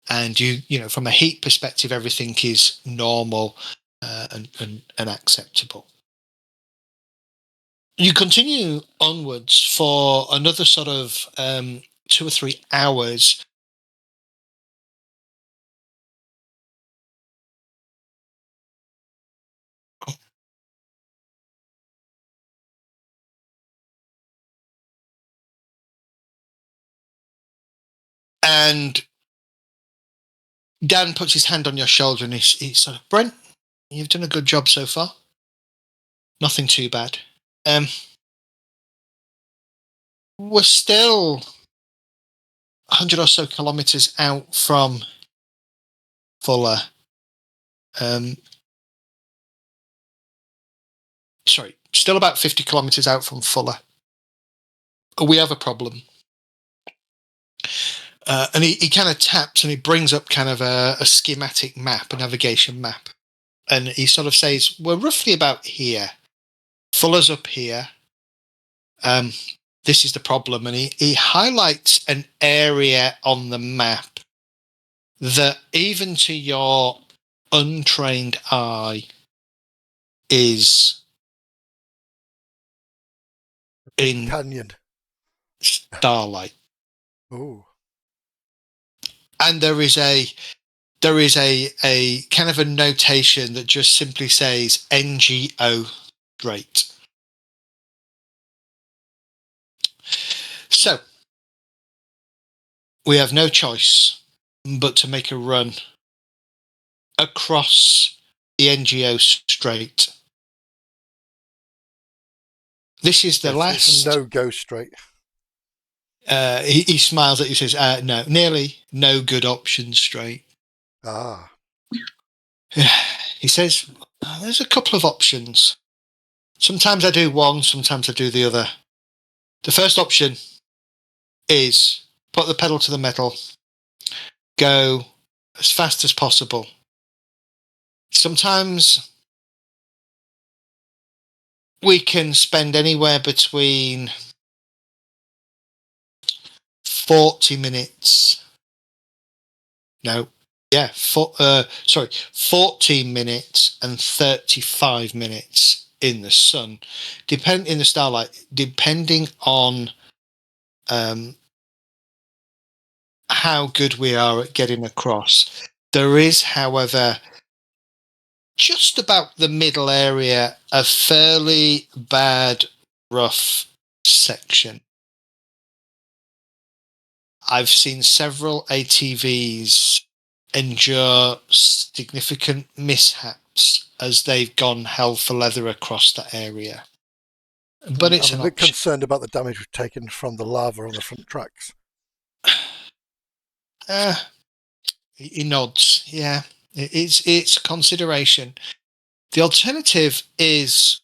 and you know, from a heat perspective, everything is normal and acceptable. You continue onwards for another sort of 2 or 3 hours. And Dan puts his hand on your shoulder and he's sort of, Brent, you've done a good job so far. Nothing too bad. We're still 100 or so kilometres out from Fuller. Sorry, still about 50 kilometres out from Fuller. We have a problem. And he kind of taps and he brings up kind of a schematic map, a navigation map. And he sort of says, we're roughly about here. Fuller's up here. This is the problem. And he highlights an area on the map that even to your untrained eye is in Canyon. starlight. Oh. And there is a kind of a notation that just simply says NGO straight. So we have no choice but to make a run across the NGO strait. This is the last. No go straight. He smiles at you, says, no, nearly no good option straight. Ah. He says, there's a couple of options. Sometimes I do one, sometimes I do the other. The first option is put the pedal to the metal, go as fast as possible. Sometimes we can spend anywhere between 40 minutes. No, yeah, 14 minutes and 35 minutes in the sun, in the starlight, depending on how good we are at getting across. There is, however, just about the middle area, a fairly bad, rough section. I've seen several ATVs endure significant mishaps as they've gone hell for leather across that area. but it's I'm an a bit option. concerned about the damage we've taken from the lava on the front tracks. He nods. Yeah, it's a consideration. The alternative is,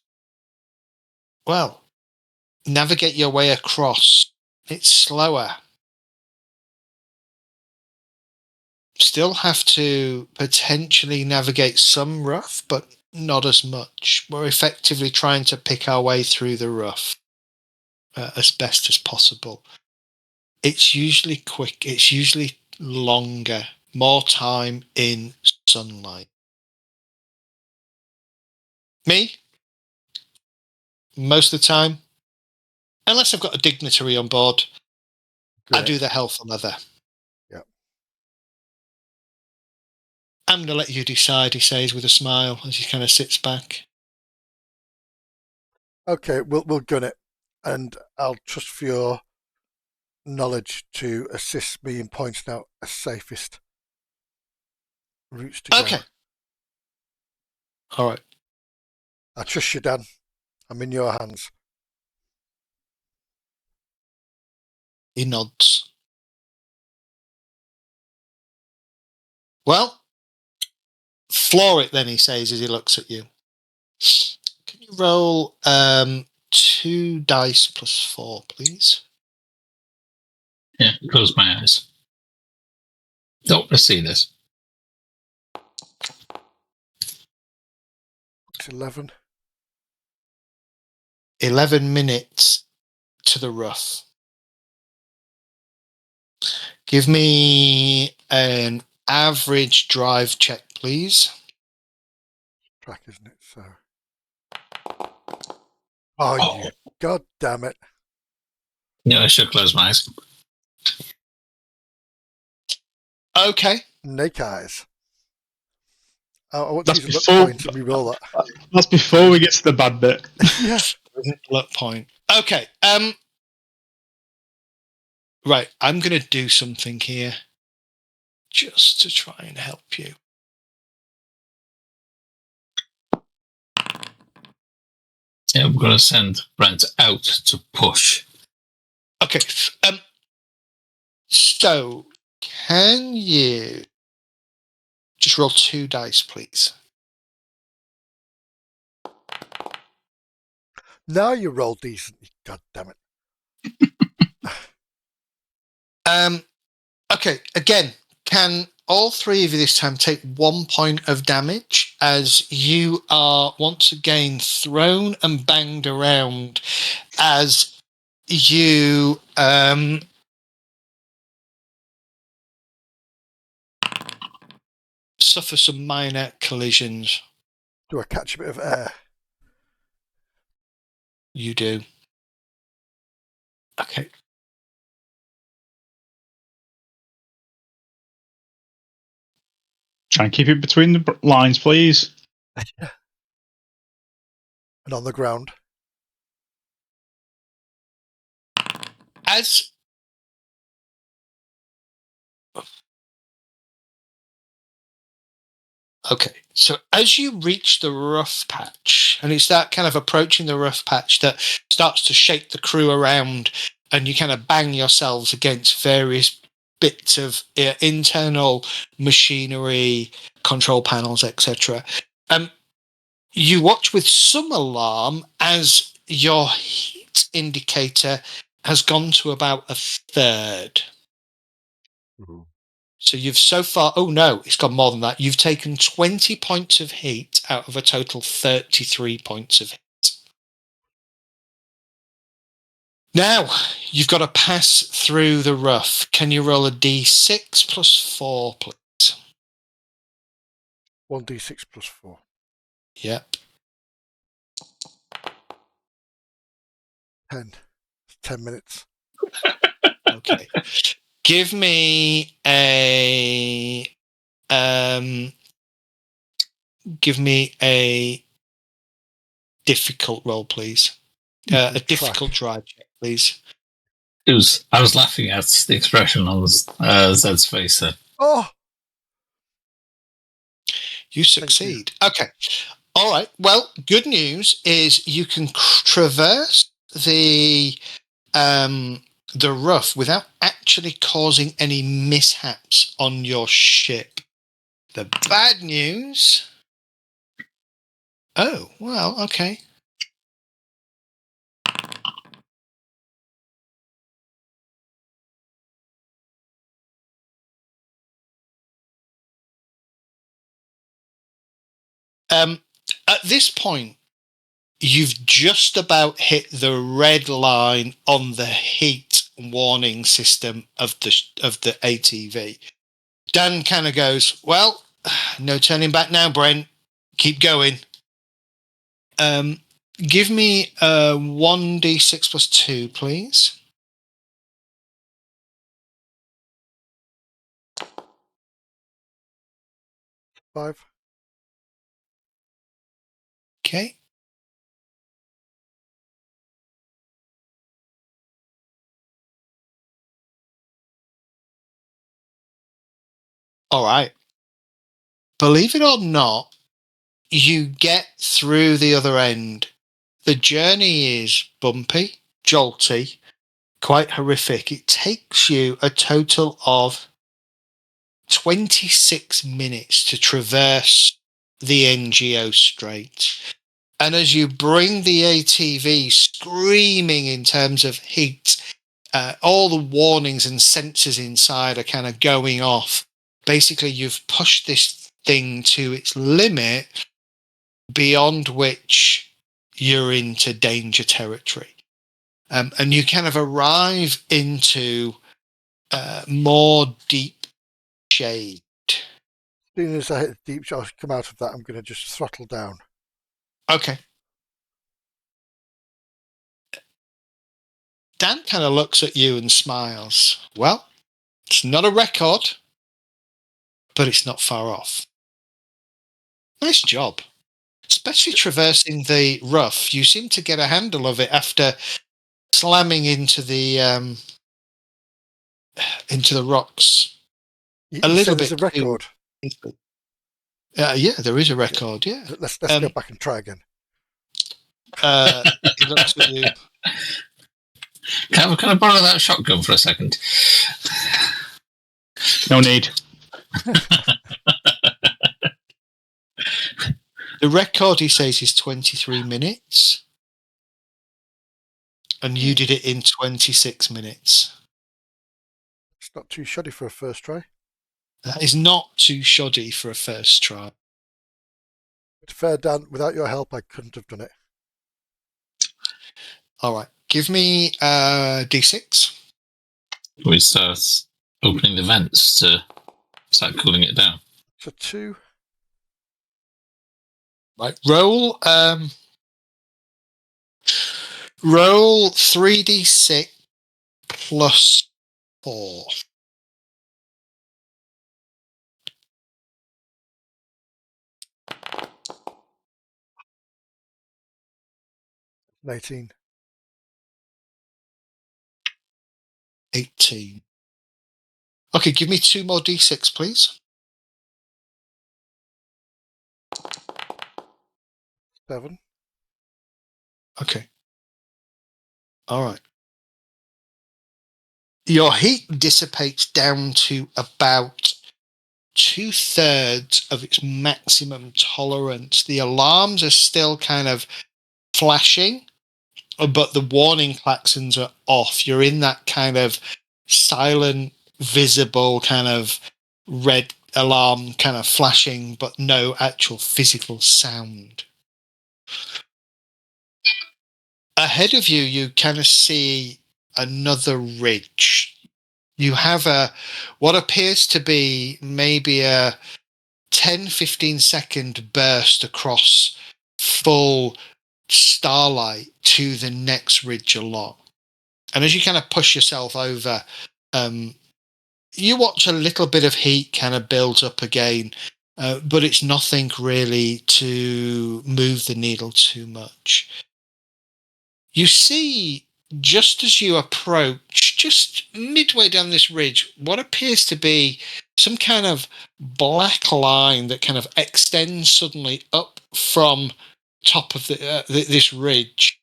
well, navigate your way across. It's slower. Still have to potentially navigate some rough, but not as much. We're effectively trying to pick our way through the rough as best as possible. It's usually quick. It's usually longer. More time in sunlight. Me, most of the time, unless I've got a dignitary on board, I do the health and leather. Yeah. I'm going to let you decide, he says with a smile as he kind of sits back. Okay, we'll gun it, and I'll trust for your knowledge to assist me in pointing out a safest routes to Okay. go. All right. I trust you, Dan. I'm in your hands. He nods. Well, floor it then, he says as he looks at you. Can you roll 2 dice plus 4, please? Yeah, close my eyes. Oh, let's see this. It's 11. 11 minutes to the rough. Give me an average drive check, please. Track, isn't it? So. Oh, you. God damn it. Yeah, I should close my eyes. Okay. Snake eyes. I want to That's use a luck before- point and re-roll that. That's before we get to the bad bit. Yeah. Luck point. Okay. Right. I'm going to do something here just to try and help you. Yeah, we're going to send Brent out to push. Okay. So, can you just roll 2 dice, please? Now you roll decent. God damn it. Okay. Again, can all 3 of you this time take 1 point of damage as you are once again thrown and banged around as you suffer some minor collisions. Do I catch a bit of air? You do. Okay. Try and keep it between the lines, please. And on the ground. As Okay, so as you reach the rough patch, and it's that kind of approaching the rough patch that starts to shake the crew around, and you kind of bang yourselves against various bits of internal machinery, control panels, etc. You watch with some alarm as your heat indicator has gone to about a third. Mm-hmm. So you've so far, oh no, it's got more than that. You've taken 20 points of heat out of a total 33 points of heat. Now, you've got to pass through the rough. Can you roll a d6 plus 4, please? 1d6 plus 4. Yep. 10. 10 minutes. Okay. Give me a difficult roll, please. A difficult drive check, please. I was laughing at the expression on Zed's face there. Oh! You succeed. Okay. All right. Well, good news is you can traverse the rough without actually causing any mishaps on your ship. The bad news. Oh, well, okay. At this point, you've just about hit the red line on the heat warning system of the ATV. Dan kind of goes, well, no turning back now, Brent. Keep going. Give me 1d6 plus 2, please. Five. Okay. All right. Believe it or not, you get through the other end. The journey is bumpy, jolty, quite horrific. It takes you a total of 26 minutes to traverse the NGO Strait. And as you bring the ATV screaming in terms of heat, all the warnings and sensors inside are kind of going off. Basically, you've pushed this thing to its limit, beyond which you're into danger territory. And you kind of arrive into more deep shade. As soon as I hit the deep shot, come out of that, I'm going to just throttle down. Okay. Dan kind of looks at you and smiles. Well, it's not a record, but it's not far off. Nice job. Especially traversing the rough. You seem to get a handle of it after slamming into the rocks. You A little said there's bit. a record. Yeah, there is a record. Yeah. Let's go back and try again. He looks at you. Can I borrow that shotgun for a second? No need. The record, he says, is 23 minutes. And you did it in 26 minutes. It's not too shoddy for a first try. That is not too shoddy for a first try. But fair, Dan, without your help, I couldn't have done it. All right. Give me D6. We start opening the vents to start cooling it down. So 2. Right. Roll 3d6 plus 4. An 18. 18. Okay, give me 2 more d6, please. 7. Okay. All right. Your heat dissipates down to about 2/3 of its maximum tolerance. The alarms are still kind of flashing, but the warning klaxons are off. You're in that kind of silent, visible kind of red alarm kind of flashing, but no actual physical sound. Ahead of you, you kind of see another ridge. You have what appears to be maybe a 10-15 second burst across full starlight to the next ridge along. And as you kind of push yourself over, you watch a little bit of heat kind of build up again, but it's nothing really to move the needle too much. You see, just as you approach, just midway down this ridge, what appears to be some kind of black line that kind of extends suddenly up from top of this ridge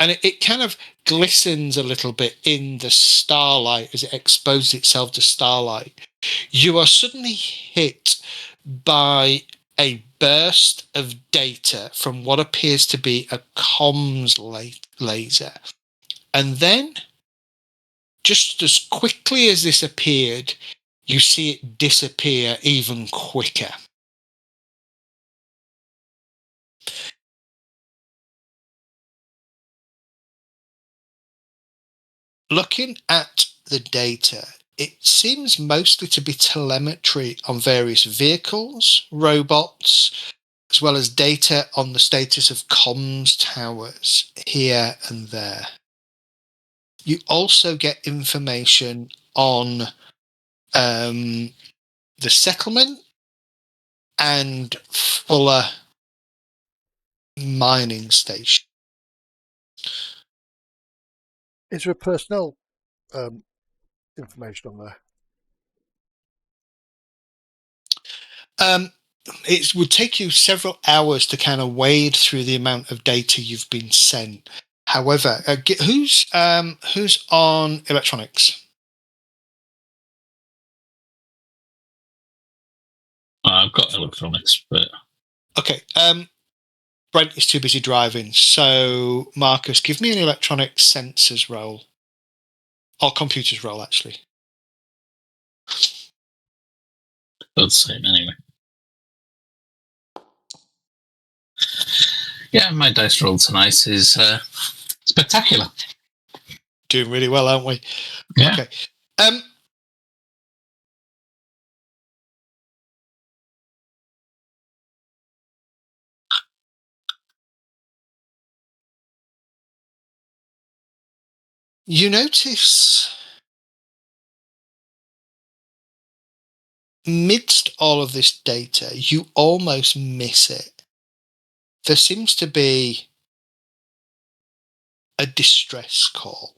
and it kind of glistens a little bit in the starlight as it exposes itself to starlight. You are suddenly hit by a burst of data from what appears to be a comms laser. And then, just as quickly as this appeared, you see it disappear even quicker. Looking at the data, it seems mostly to be telemetry on various vehicles, robots, as well as data on the status of comms towers here and there. You also get information on the settlement and Fuller mining station. Is there a personnel information on there? It would take you several hours to kind of wade through the amount of data you've been sent. However, who's on electronics? I've got electronics, but Okay. Brent is too busy driving, so Marcus, give me an electronics sensors roll, or computers roll, actually. that's the same anyway. Yeah, my dice roll tonight is spectacular. Doing really well, aren't we? Yeah. Okay. You notice, midst all of this data, you almost miss it. There seems to be a distress call.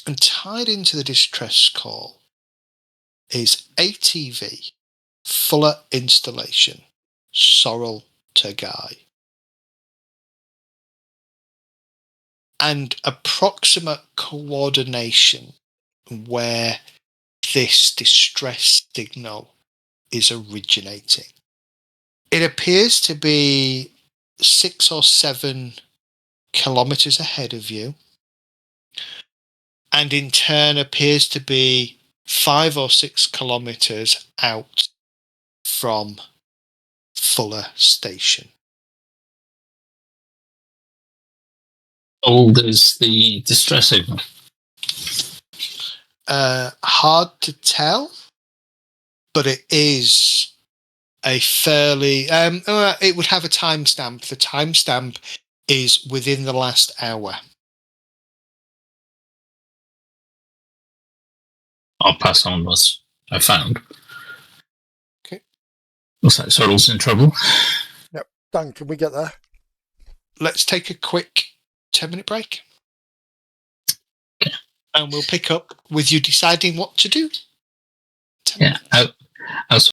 And tied into the distress call is ATV, Fuller Installation, Sorrel to Guy. And approximate coordination where this distress signal is originating. It appears to be 6 or 7 kilometers ahead of you, and in turn appears to be 5 or 6 kilometers out from Fuller Station. Old is the distress signal. Hard to tell, but it is a fairly it would have a timestamp. The timestamp is within the last hour. I'll pass on what I found. Okay. Looks like Sorrel's in trouble. Yep. Dan, can we get there? Let's take a quick 10-minute break. Okay. And we'll pick up with you deciding what to do. Yeah. As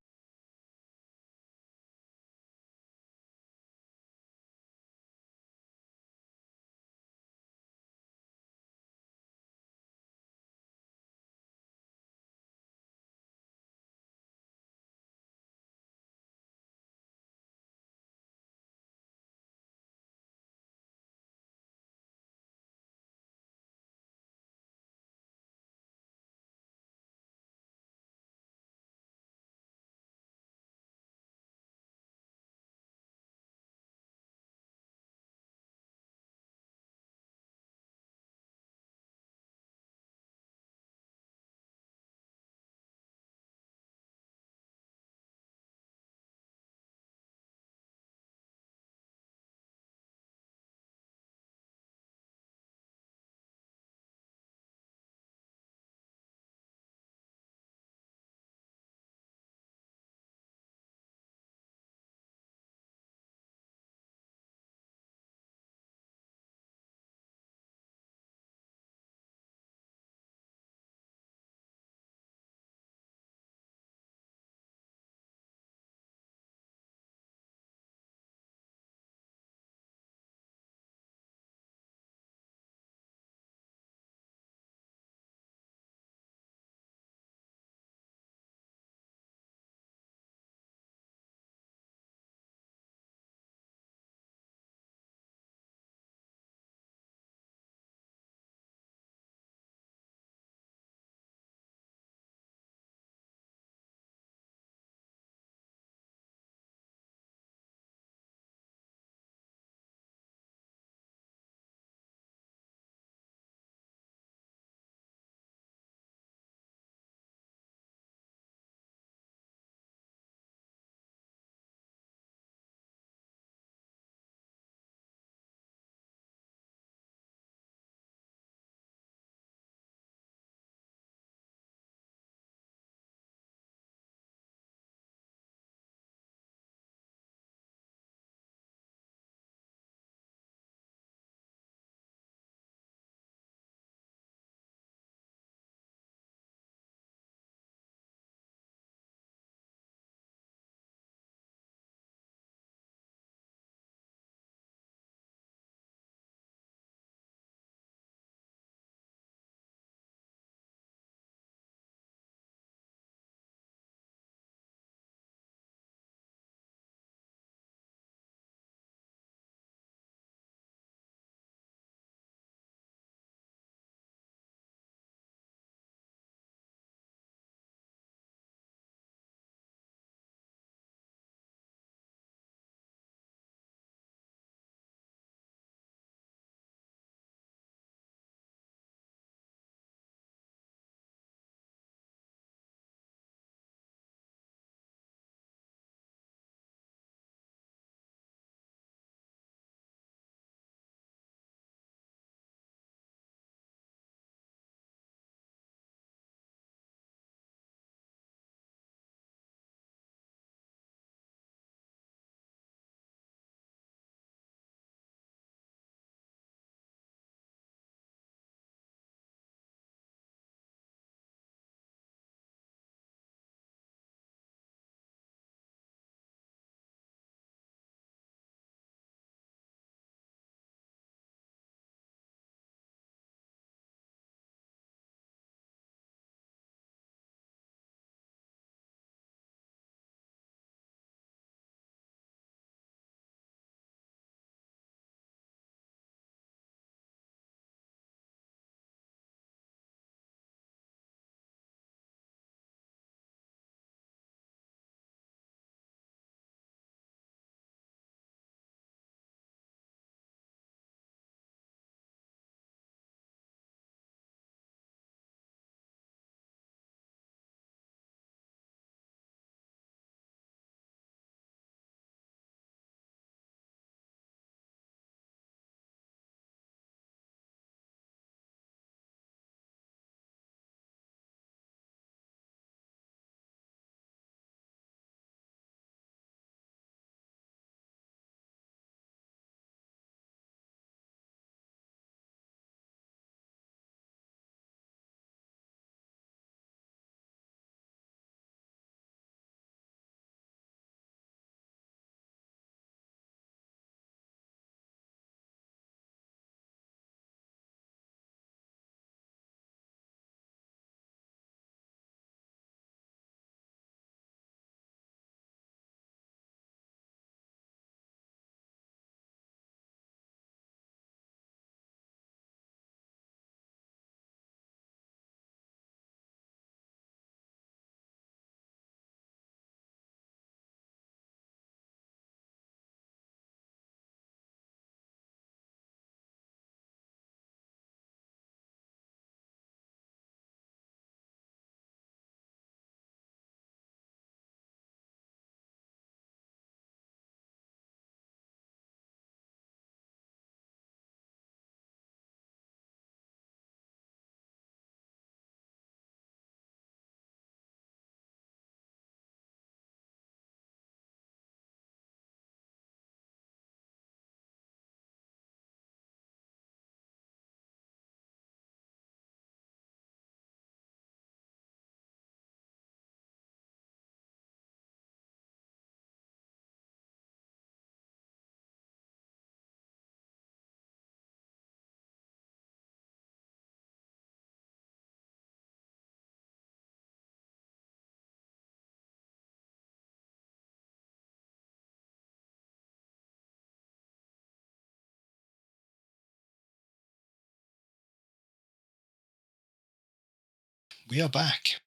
We are back.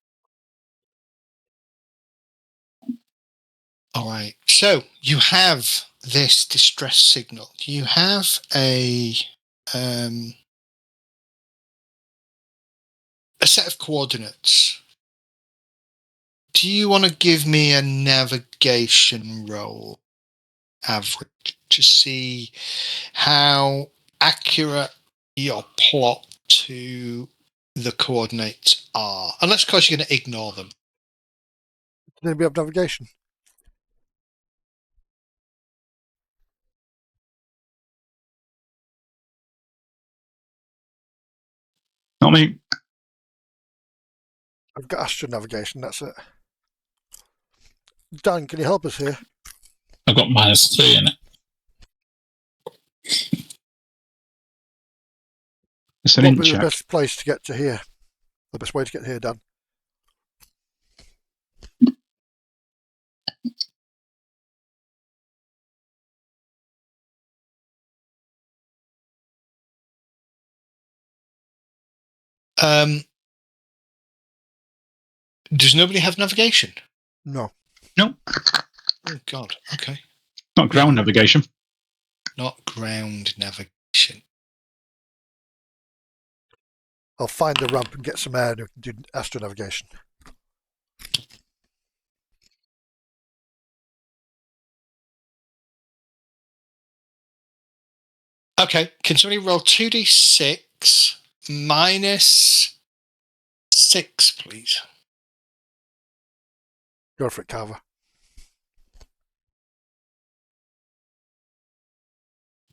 All right. So you have this distress signal. You have a set of coordinates. Do you want to give me a navigation roll, average, to see how accurate your plot to the coordinates are? Unless, of course, you're going to ignore them. Does anybody have navigation? Not me. I've got astronavigation, that's it. Dan, can you help us here? I've got -3 in it. It's an What int would be the check. best place to get to here? The best way to get here, Dan? Does nobody have navigation? No. No, Oh, God. Okay. not ground navigation. Not ground navigation. I'll find the ramp and get some air and we can do astronavigation. Okay. Can somebody roll 2d6 -6, please? Go for it, Carver.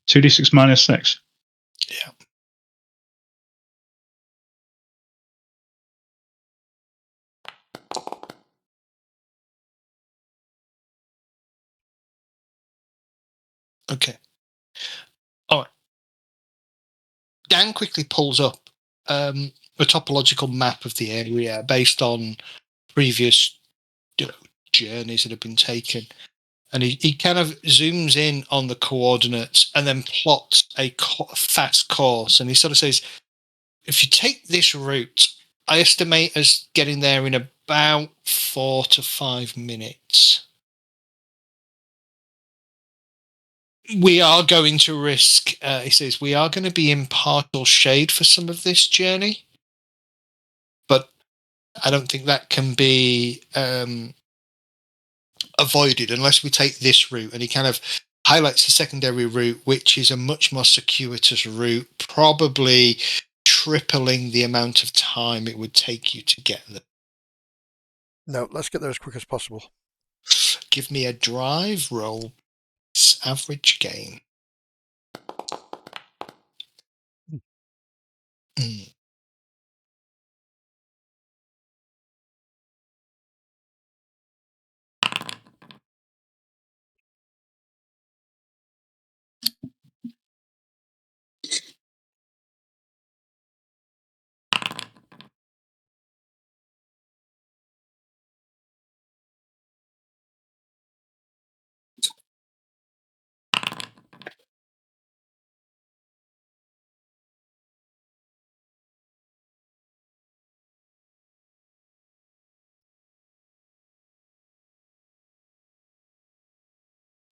2d6 -6. Yeah. Okay. All right. Dan quickly pulls up a topological map of the area based on previous journeys that have been taken. And he kind of zooms in on the coordinates and then plots a fast course. And he sort of says, if you take this route, I estimate us getting there in about 4 to 5 minutes. We are going to risk, he says, we are going to be in partial shade for some of this journey. But I don't think that can be avoided unless we take this route. And he kind of highlights the secondary route, which is a much more circuitous route, probably tripling the amount of time it would take you to get there. No, let's get there as quick as possible. Give me a drive roll. It's average game. Mm.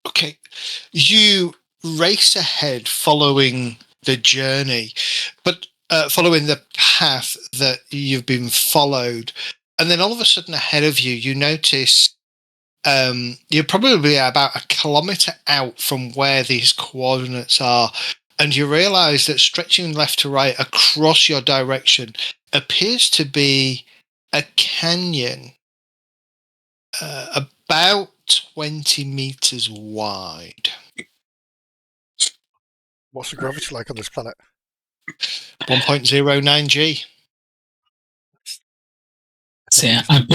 Okay, you race ahead following the journey, but following the path that you've been followed. And then all of a sudden ahead of you, you notice you're probably about 1 kilometre out from where these coordinates are. And you realize that stretching left to right across your direction appears to be a canyon about 20 meters wide. What's the gravity like on this planet? 1.09 G. See, I'm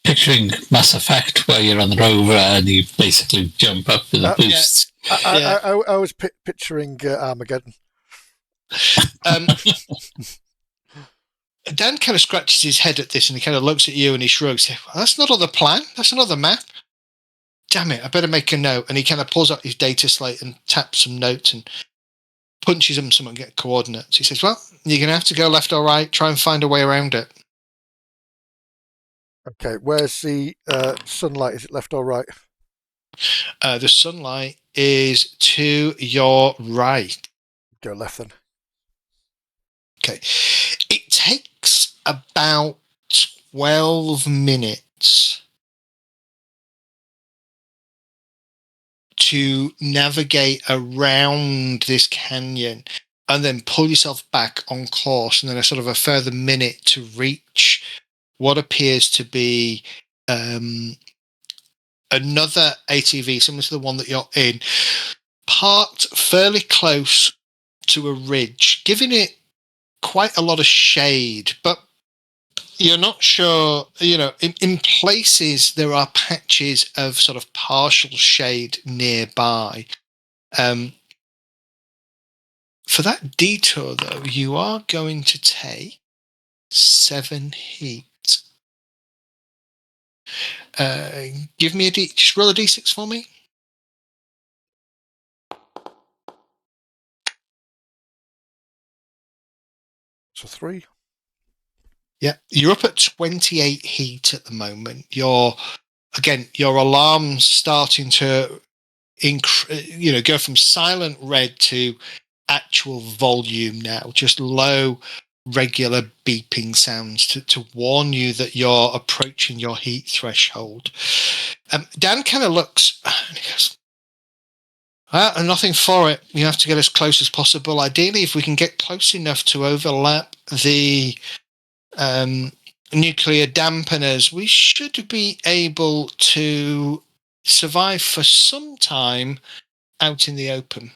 picturing Mass Effect where you're on the rover and you basically jump up with a boost. I was picturing Armageddon. Dan kind of scratches his head at this and he kind of looks at you and he shrugs. Well, that's not on the plan. That's not on the map. Damn it, I better make a note. And he kind of pulls out his data slate and taps some notes and punches them some and get coordinates. He says, well, you're going to have to go left or right, try and find a way around it. Okay, where's the sunlight? Is it left or right? The sunlight is to your right. Go left then. Okay. It takes about 12 minutes to navigate around this canyon and then pull yourself back on course, and then a sort of a further minute to reach what appears to be another ATV, similar to the one that you're in, parked fairly close to a ridge, giving it quite a lot of shade, but you're not sure, in places there are patches of sort of partial shade nearby. For that detour, though, you are going to take 7 heat. Give me just roll a d6 for me. So 3. Yeah, you're up at 28 heat at the moment. Your alarm's starting to go from silent red to actual volume now, just low regular beeping sounds to warn you that you're approaching your heat threshold. Dan kind of looks and he goes, nothing for it. You have to get as close as possible. Ideally, if we can get close enough to overlap the nuclear dampeners, we should be able to survive for some time out in the open.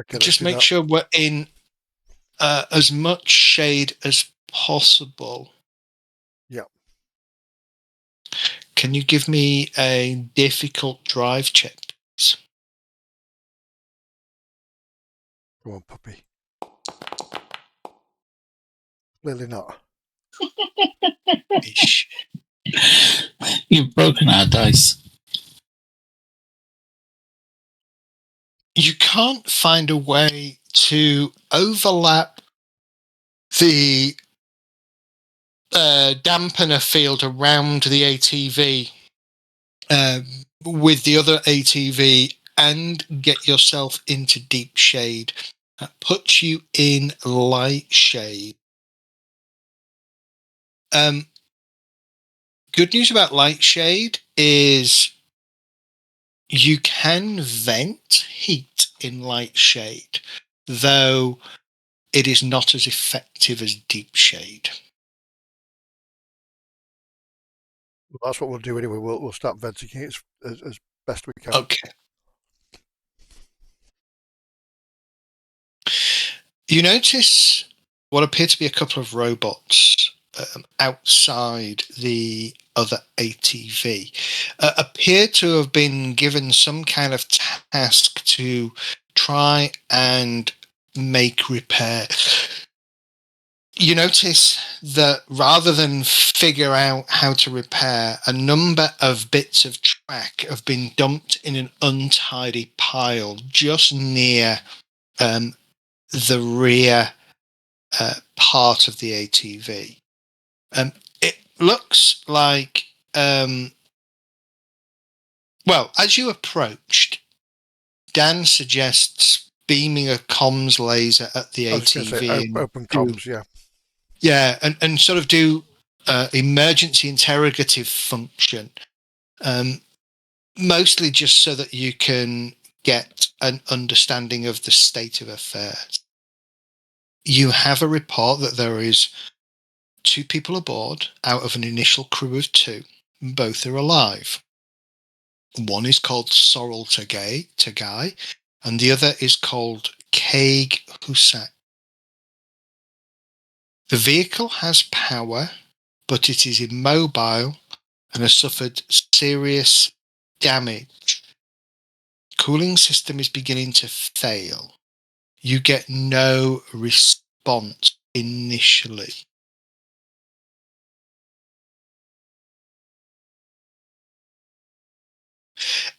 Okay, Just make sure we're in as much shade as possible. Yeah. Can you give me a difficult drive check, please? Go on, puppy. Clearly not. Ish. You've broken our dice. You can't find a way to overlap the dampener field around the ATV with the other ATV and get yourself into deep shade. That puts you in light shade. Good news about light shade is you can vent heat in light shade, though it is not as effective as deep shade. Well, that's what we'll do anyway. We'll start venting it as best we can. Okay. You notice what appear to be a couple of robots outside the other ATV appear to have been given some kind of task to try and make repair. You notice that rather than figure out how to repair, a number of bits of track have been dumped in an untidy pile just near the rear part of the ATV. It looks like, as you approached, Dan suggests beaming a comms laser at the I was going to ATV. say open comms, yeah. Yeah, and sort of do emergency interrogative function, mostly just so that you can get an understanding of the state of affairs. You have a report that there is 2 people aboard out of an initial crew of 2. Both are alive. One is called Sorrel Tagai, and the other is called Kaig Husak. The vehicle has power, but it is immobile and has suffered serious damage. Cooling system is beginning to fail. You get no response initially.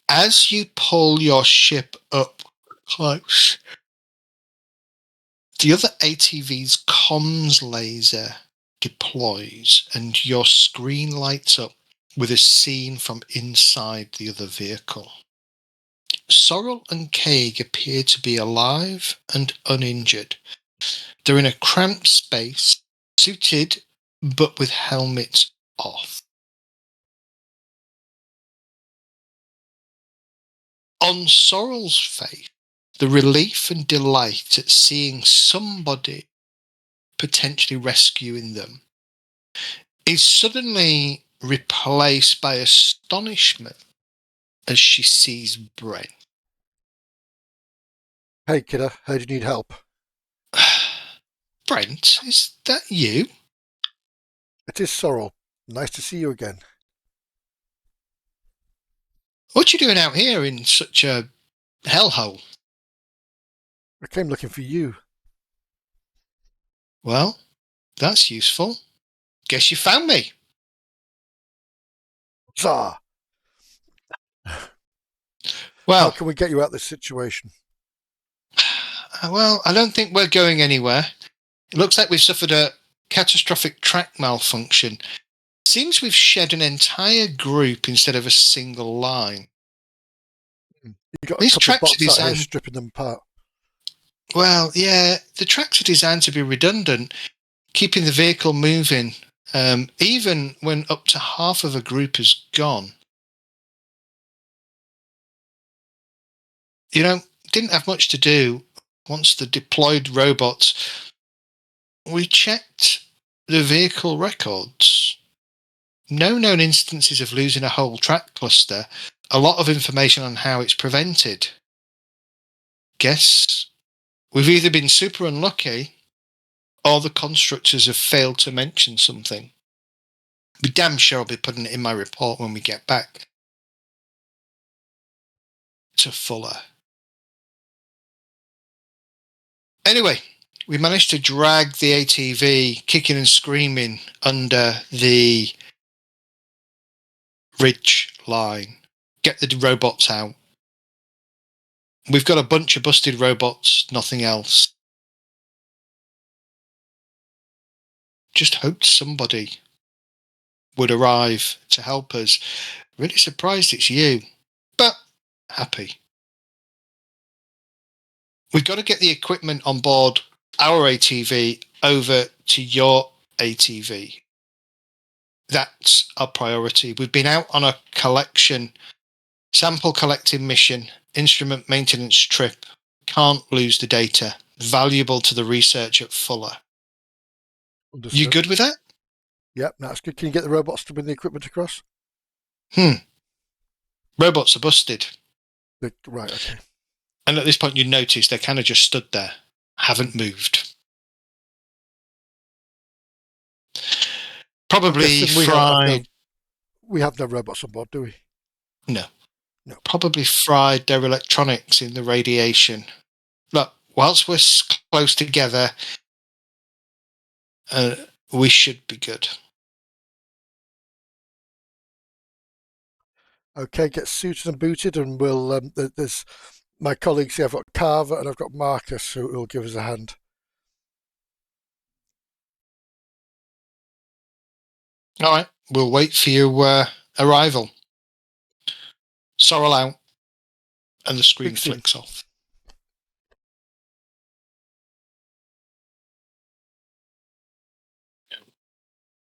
As you pull your ship up close, the other ATV's comms laser deploys and your screen lights up with a scene from inside the other vehicle. Sorrel and Kaig appear to be alive and uninjured. They're in a cramped space, suited but with helmets off. On Sorrel's face, the relief and delight at seeing somebody potentially rescuing them is suddenly replaced by astonishment as she sees Brent. Hey, kiddo, heard you need help. Brent, is that you? It is Sorrel. Nice to see you again. What are you doing out here in such a hellhole? I came looking for you. Well, that's useful. Guess you found me. Zah! Well, How can we get you out of this situation? I don't think we're going anywhere. It looks like we've suffered a catastrophic track malfunction. Seems we've shed an entire group instead of a single line. You got a These couple of tracks are bots out here designed. stripping them apart. Well, yeah, the tracks are designed to be redundant, keeping the vehicle moving, even when up to half of a group is gone. Didn't have much to do once the deployed robots. We checked the vehicle records. No known instances of losing a whole track cluster. A lot of information on how it's prevented. Guess we've either been super unlucky or the constructors have failed to mention something. Be damn sure I'll be putting it in my report when we get back to Fuller. Anyway, we managed to drag the ATV kicking and screaming under the ridge line. Get the robots out. We've got a bunch of busted robots, nothing else. Just hoped somebody would arrive to help us. Really surprised it's you, but happy. We've got to get the equipment on board our ATV over to your ATV. That's our priority. We've been out on a sample collecting mission, instrument maintenance trip. Can't lose the data. Valuable to the research at Fuller. Understood. You good with that? Yep, that's good. Can you get the robots to bring the equipment across? Robots are busted. Right, okay. And at this point, you notice they kind of just stood there, haven't moved. Probably fried. We have no robots on board, do we? No. Probably fried their electronics in the radiation. Look, whilst we're close together, we should be good. Okay, get suited and booted, and we'll. There's my colleagues here. I've got Carver and I've got Marcus who will give us a hand. All right, we'll wait for your arrival. Sorrel out, and the screen flicks off.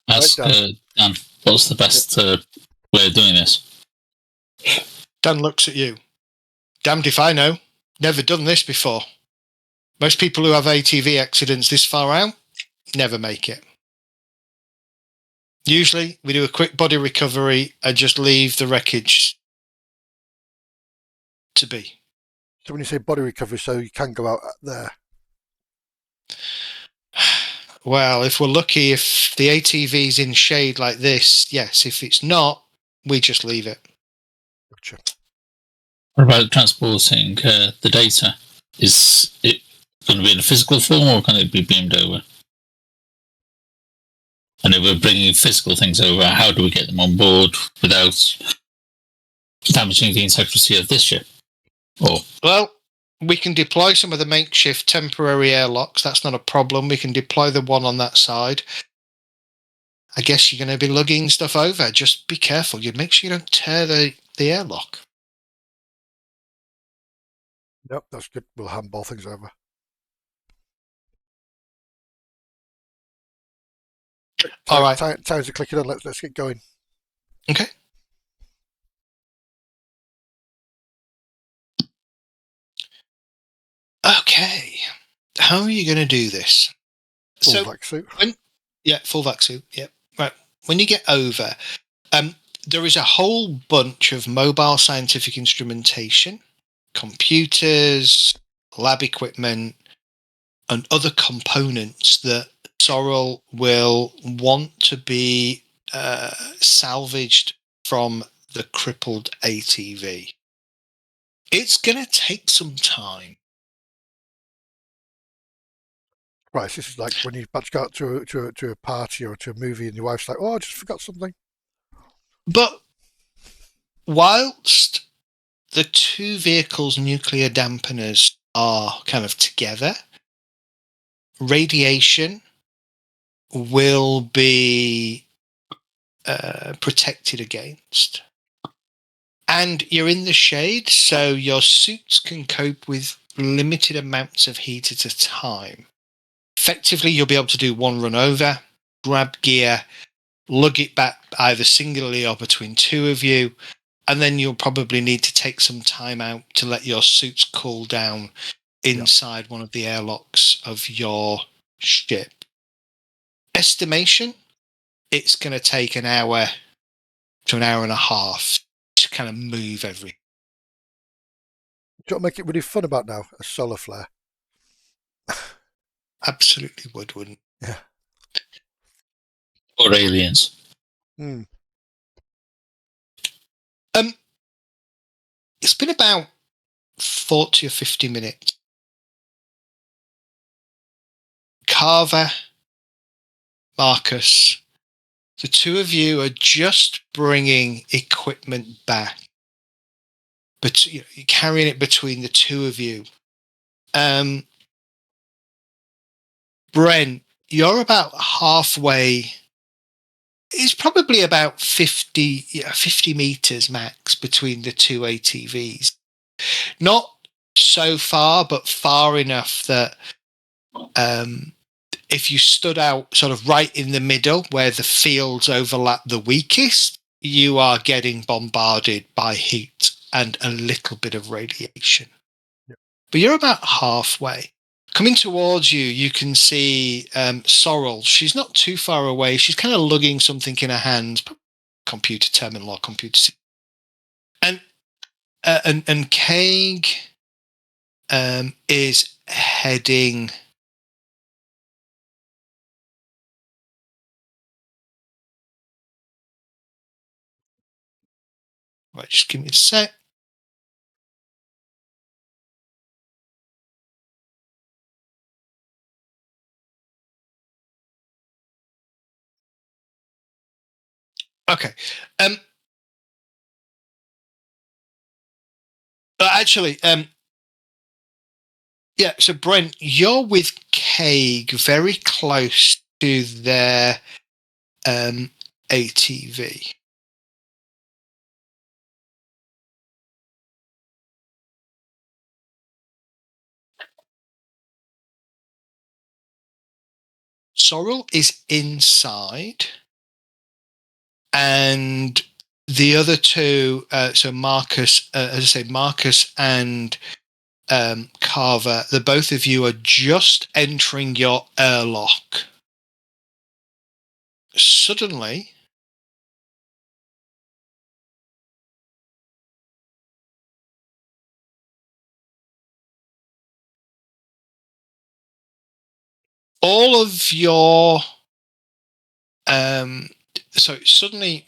Ask Dan, what's the best way of doing this? Dan looks at you. Damned if I know. Never done this before. Most people who have ATV accidents this far out never make it. Usually, we do a quick body recovery and just leave the wreckage to be. So when you say body recovery, so you can go out there? Well, if we're lucky, if the ATV's in shade like this, yes. If it's not, we just leave it. Gotcha. What about transporting the data? Is it going to be in a physical form or can it be beamed over? And if we're bringing physical things over, how do we get them on board without damaging the integrity of this ship? Well, we can deploy some of the makeshift temporary airlocks. That's not a problem. We can deploy the one on that side. I guess you're going to be lugging stuff over. Just be careful. You make sure you don't tear the airlock. Yep, that's good. We'll handball things over. All right. Times are clicking on. Let's get going. Okay. Okay. How are you going to do this? Full vac suit. Full vac suit. Yeah. Right. When you get over, there is a whole bunch of mobile scientific instrumentation, computers, lab equipment, and other components that Sorrel will want to be salvaged from the crippled ATV. It's going to take some time. Right, this is like when you're about to go out to a party or to a movie and your wife's like, oh, I just forgot something. But whilst the two vehicles' nuclear dampeners are kind of together, radiation will be protected against. And you're in the shade, so your suits can cope with limited amounts of heat at a time. Effectively, you'll be able to do one run over, grab gear, lug it back either singularly or between two of you, and then you'll probably need to take some time out to let your suits cool down inside one of the airlocks of your ship. Estimation, it's going to take an hour to an hour and a half to kind of move everything. Do you want to make it really fun about now? A solar flare. Absolutely wouldn't. Yeah. Or aliens. It's been about 40 or 50 minutes. Carver, Marcus, the two of you are just bringing equipment back, but you're carrying it between the two of you. Brent, you're about halfway. It's probably about 50 meters max between the two ATVs. Not so far, but far enough that if you stood out sort of right in the middle where the fields overlap the weakest, you are getting bombarded by heat and a little bit of radiation. Yep. But you're about halfway. Coming towards you, you can see Sorrel. She's not too far away. She's kind of lugging something in her hands, computer terminal or computer system. And Kaig is heading. Right, just give me a sec. Okay. Actually, yeah. So Brent, you're with Kaig, very close to their ATV. Sorrel is inside, and the other two, so Marcus, as I say, Marcus and Carver, the both of you are just entering your airlock. Suddenly, all of your so suddenly,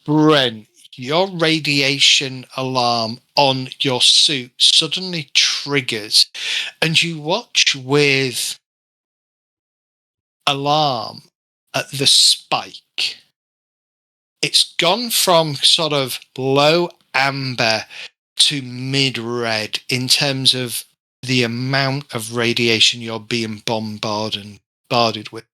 Brent, your radiation alarm on your suit suddenly triggers, and you watch with alarm at the spike. It's gone from sort of low amber to mid red in terms of the amount of radiation you're being bombarded with.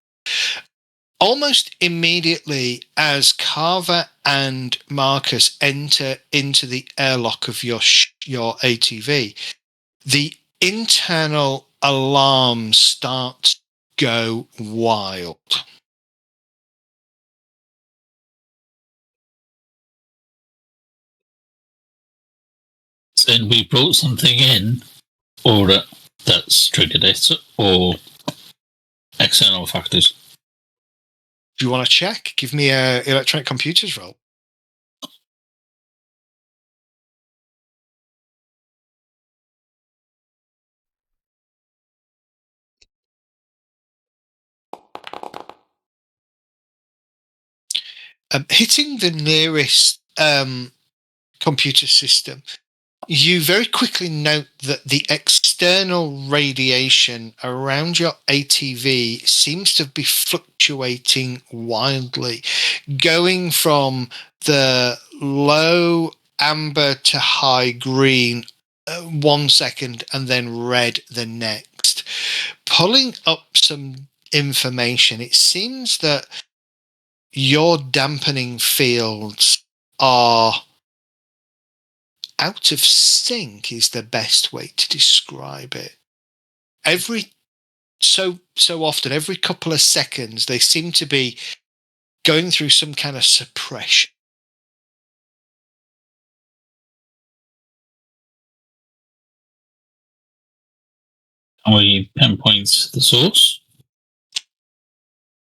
almost immediately as Carver and Marcus enter into the airlock of your ATV, the internal alarm starts to go wild. So we brought something in, or that's triggered it, or external factors. Do you want to check? Give me a electronic computers roll. Hitting the nearest computer system, you very quickly note that the external radiation around your ATV seems to be fluctuating wildly, going from the low amber to high green 1 second and then red the next. Pulling up some information, it seems that your dampening fields are out of sync is the best way to describe it. Every so often, every couple of seconds, they seem to be going through some kind of suppression. Can we pinpoint the source?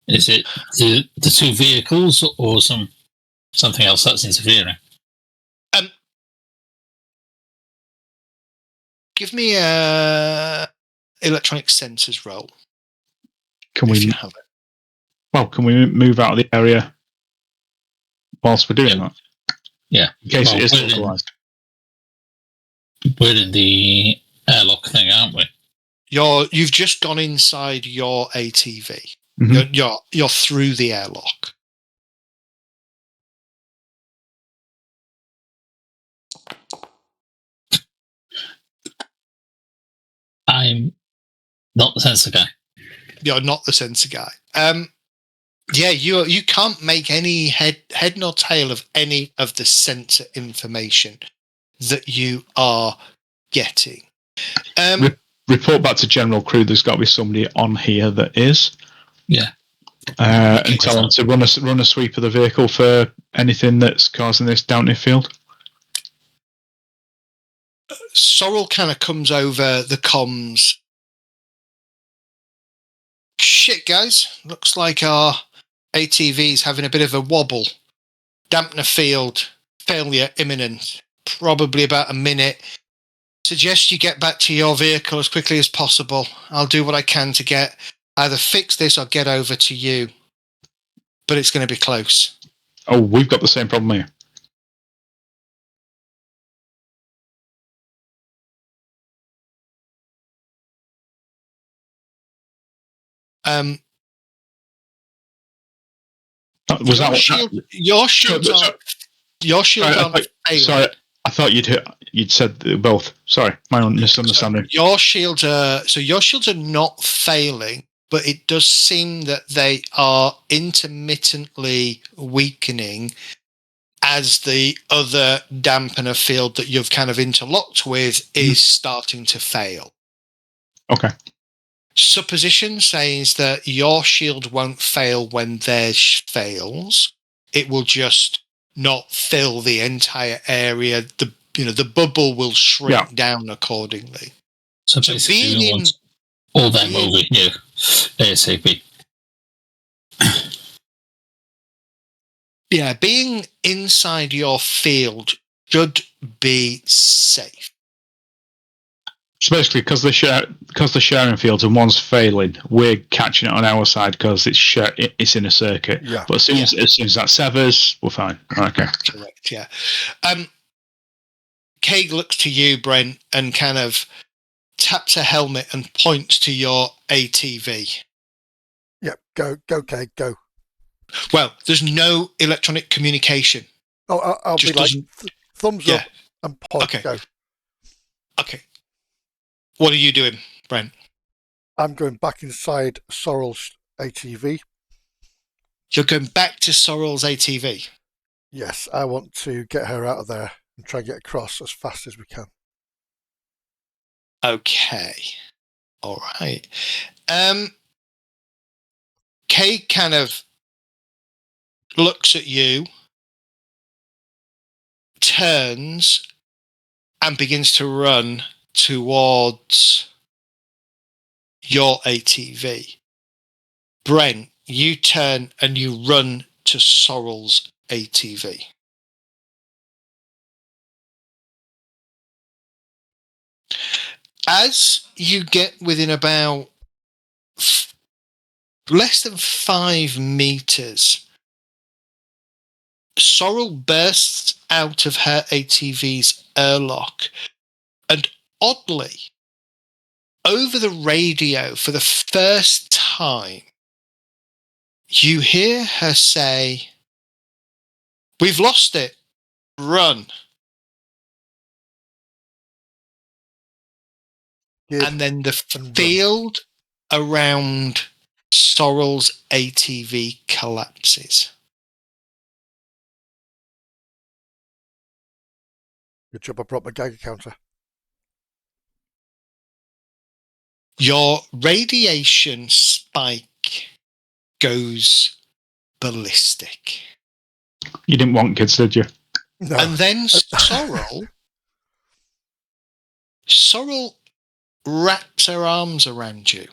Is it the two vehicles or something else that's interfering? Give me a electronic sensors roll. Can if we? you have it. Well, can we move out of the area whilst we're doing that? Yeah. In case Well, it is localized. We're in the airlock thing, aren't we? You've just gone inside your ATV. Mhm. You're through the airlock. I'm not the sensor guy. You're not the sensor guy. Yeah, you can't make any head nor tail of any of the sensor information that you are getting. Report back to General Crew. There's got to be somebody on here that is. Yeah. And tell them to run a sweep of the vehicle for anything that's causing this dampening field. Sorrel kind of comes over the comms. Shit, guys. Looks like our ATV's having a bit of a wobble. Dampener field, failure imminent. Probably about a minute. Suggest you get back to your vehicle as quickly as possible. I'll do what I can to get either fix this or get over to you. But it's going to be close. Oh, we've got the same problem here. Was your that shield? Your shields aren't. Your shields aren't failing. Sorry, I thought you'd said both. Sorry, my misunderstanding. Your shields are not failing, but it does seem that they are intermittently weakening as the other dampener field that you've kind of interlocked with is starting to fail. Okay. Supposition says that your shield won't fail when theirs fails. It will just not fill the entire area. The bubble will shrink down accordingly. So basically, we want all them over here ASAP. Yeah, being inside your field should be safe. So basically, because the sharing fields and one's failing, we're catching it on our side because it's in a circuit. Yeah. But as soon as that severs, we're fine. Okay. Correct. Yeah. Kaig looks to you, Brent, and kind of taps a helmet and points to your ATV. Yep. Go, Kaig, go. Well, there's no electronic communication. Oh, I'll be like thumbs up and point. Okay. Go. Okay. What are you doing, Brent? I'm going back inside Sorrel's ATV. You're going back to Sorrel's ATV. Yes, I want to get her out of there and try and get across as fast as we can. Okay. All right. Kay kind of looks at you, turns, and begins to run towards your ATV. Brent, you turn and you run to Sorrel's ATV. As you get within about less than 5 meters, Sorrel bursts out of her ATV's airlock, and oddly, over the radio for the first time, you hear her say, "We've lost it. Run." Give And then the and run. field around Sorrel's ATV collapses. Good job I brought my Geiger counter. Your radiation spike goes ballistic. You didn't want kids, did you? No. And then Sorrel wraps her arms around you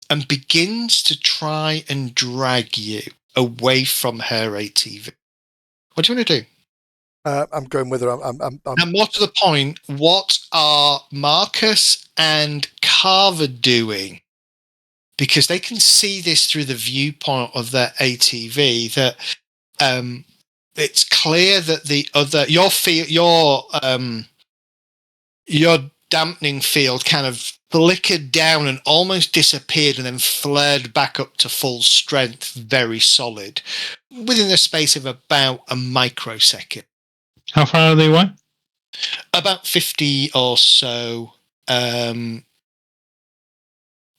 and begins to try and drag you away from her ATV. What do you want to do? I'm going with her. And more to the point, what are Marcus and Carver doing? Because they can see this through the viewpoint of their ATV, that it's clear that the other your dampening field kind of flickered down and almost disappeared and then flared back up to full strength, very solid, within the space of about a microsecond. How far are they away? About 50 or so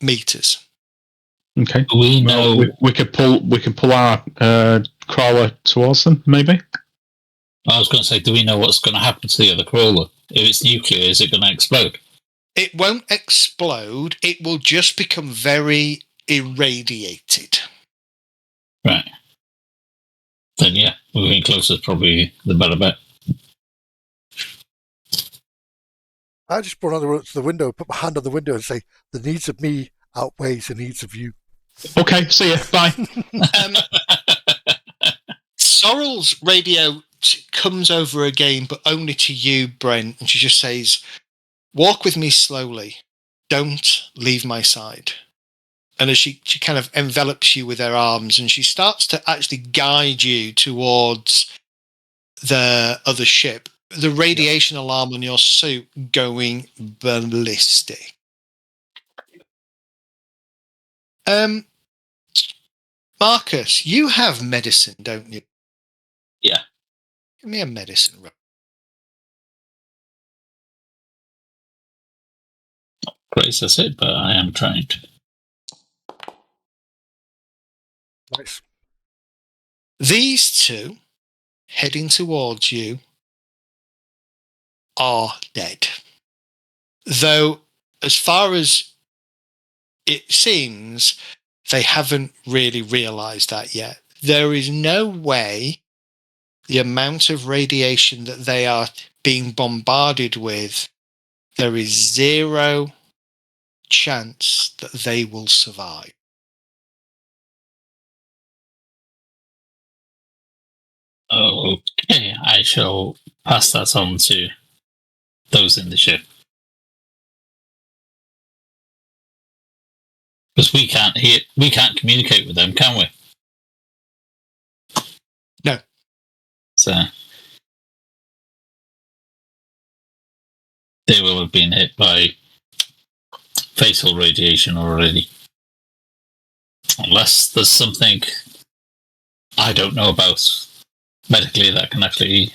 meters. Okay. We know. Well, we could pull our crawler towards them, maybe. I was going to say, do we know what's going to happen to the other crawler? If it's nuclear, is it going to explode? It won't explode. It will just become very irradiated. Right. Then yeah, moving closer is probably the better bet. I just run to the window, put my hand on the window and say, the needs of me outweighs the needs of you. Okay, see ya. Bye. Sorrel's radio comes over again, but only to you, Brent, and she just says, "Walk with me slowly. Don't leave my side." And as she kind of envelops you with her arms, and she starts to actually guide you towards the other ship, the radiation alarm on your suit going ballistic. Marcus, you have medicine, don't you? Yeah. Give me a medicine roll. Great, that's it, but I am trying to. Nice. These two heading towards you are dead. Though, as far as it seems, they haven't really realized that yet. There is no way the amount of radiation that they are being bombarded with, there is zero chance that they will survive. Okay, I shall pass that on to those in the ship. Because we can't communicate with them, can we? No. So they will have been hit by fatal radiation already. Unless there's something I don't know about medically that can actually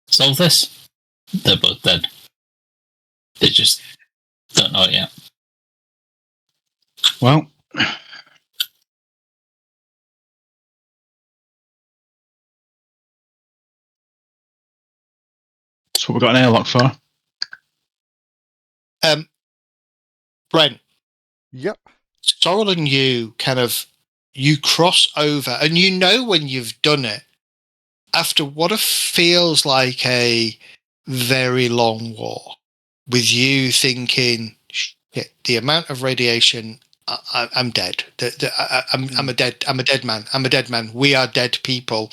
solve this. They're both dead. They just don't know it yet. Well, That's what we've got an airlock for. Brent, Yep. Sorrel and you you cross over, and you know when you've done it after what feels like a very long war, with you thinking, shit, the amount of radiation, I'm dead. I'm a dead man. I'm a dead man. We are dead people.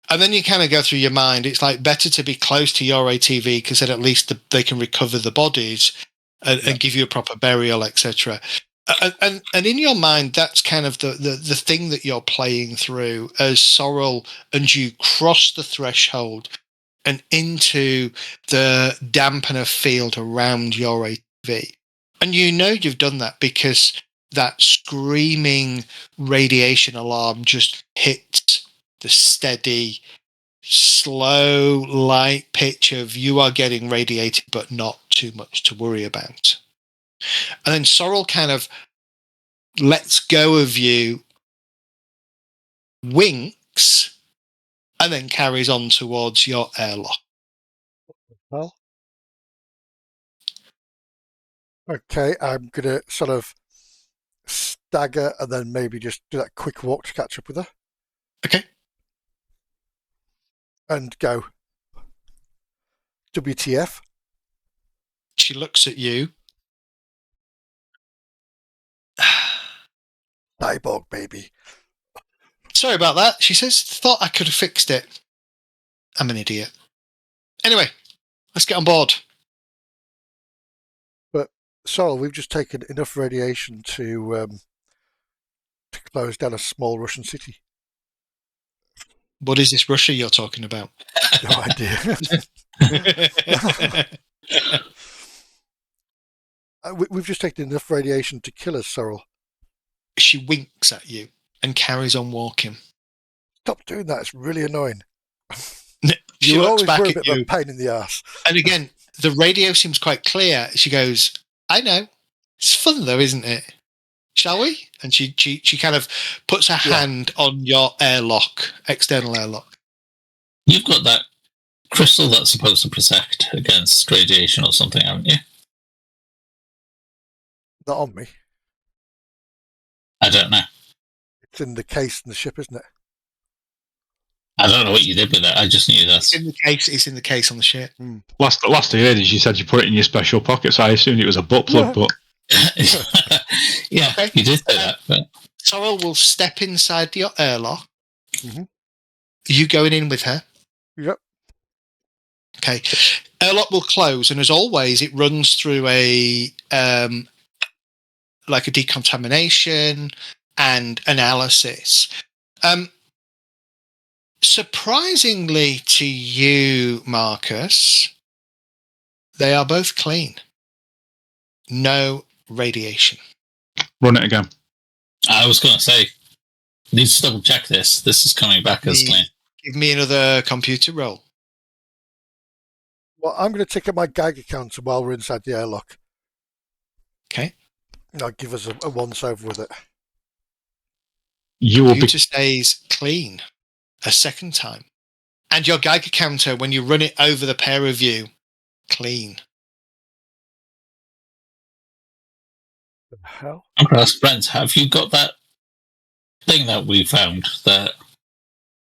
And then you kind of go through your mind, it's like better to be close to your ATV because then at least they can recover the bodies and give you a proper burial, etc. And in your mind, that's kind of the thing that you're playing through as Sorrel and you cross the threshold and into the dampener field around your ATV. And you know you've done that because that screaming radiation alarm just hits the steady, slow, light pitch of you are getting radiated, but not too much to worry about. And then Sorrel kind of lets go of you, winks, and then carries on towards your airlock. Well, okay, I'm going to sort of stagger and then maybe just do that quick walk to catch up with her. Okay. And go, WTF? She looks at you. Cyborg, baby. Sorry about that, she says. Thought I could have fixed it. I'm an idiot. Anyway, let's get on board. But, Sorrel, we've just taken enough radiation to close down a small Russian city. What is this Russia you're talking about? No idea. We've just taken enough radiation to kill us, Sorrel. She winks at you and carries on walking. Stop doing that. It's really annoying. She You looks always back were a at bit you. of a pain in the ass. And again, the radio seems quite clear. She goes, I know. It's fun though, isn't it? Shall we? And she kind of puts her hand on your airlock, external airlock. You've got that crystal that's supposed to protect against radiation or something, haven't you? Not on me. I don't know. It's in the case in the ship, isn't it? I don't know what you did with it. I just knew that. It's in the case on the ship. Last I heard is you said you put it in your special pocket, so I assumed it was a butt plug, but yeah, Okay. you did say that. But Sorrel will step inside your airlock. Mhm. Are you going in with her? Yep. Okay. Airlock will close, and as always, it runs through a like a decontamination and analysis. Surprisingly to you, Marcus, they are both clean. No radiation. run it again. I was going to say, need to double check this. This is coming back as clean. Give me another computer roll. Well, I'm going to take up my Geiger counter while we're inside the airlock. Okay. I'll give us a once over with it. You will be. Computer stays clean a second time. And your Geiger counter, when you run it over the pair of you, clean. The hell? I'm going to ask Brent, have you got that thing that we found that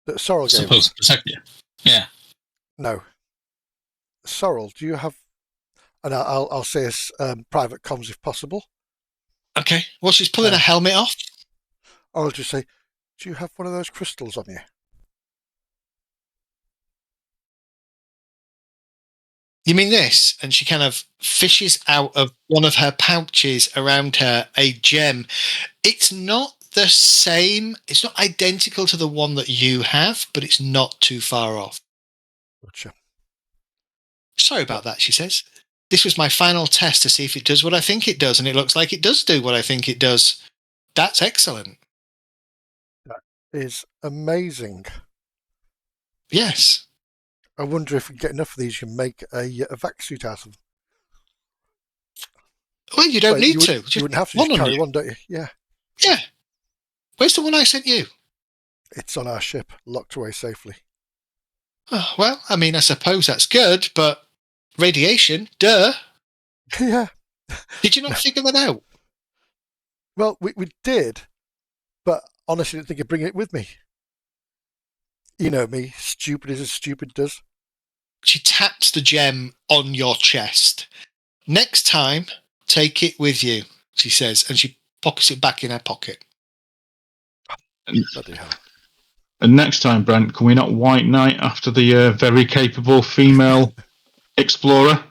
That Sorrel is gave supposed us? to protect you? Yeah. No. Sorrel, do you have... And I'll say it's private comms if possible. Okay. Well, she's pulling her helmet off. Or I'll just say, do you have one of those crystals on you? You mean this? And she kind of fishes out of one of her pouches around her a gem. It's not the same. It's not identical to the one that you have, but it's not too far off. Gotcha. Sorry about that, she says. This was my final test to see if it does what I think it does, and it looks like it does do what I think it does. That's excellent. That is amazing. Yes. I wonder if we get enough of these, you can make a vac suit out of them. Well, you don't Well, need to. You Just wouldn't have to one just on carry you. one, don't you? Yeah. Yeah. Where's the one I sent you? It's on our ship, locked away safely. Oh, well, I mean, I suppose that's good, but Radiation? Duh. Yeah. Did you not figure that out? Well, we did, but honestly, I didn't think I'd bring it with me. You know me, stupid as a stupid does. She taps the gem on your chest. Next time, take it with you, she says, and she pockets it back in her pocket. Bloody hell. And next time, Brent, can we not white knight after the very capable female explorer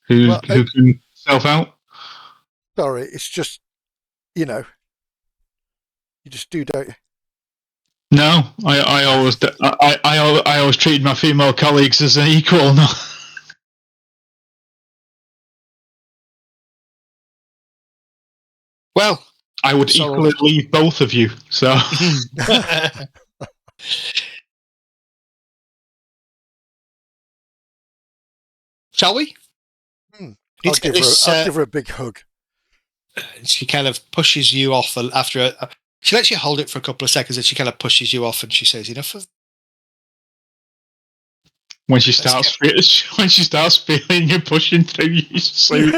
who can self out? Sorry, it's just, you just do, don't you? No, I always treated my female colleagues as an equal. No. Well, I would equally leave both of you. So, shall we? I'll give her a big hug. She kind of pushes you off after. She lets you hold it for a couple of seconds, and she kind of pushes you off, and she says, "Enough of." When she starts feeling you pushing through you, sleep.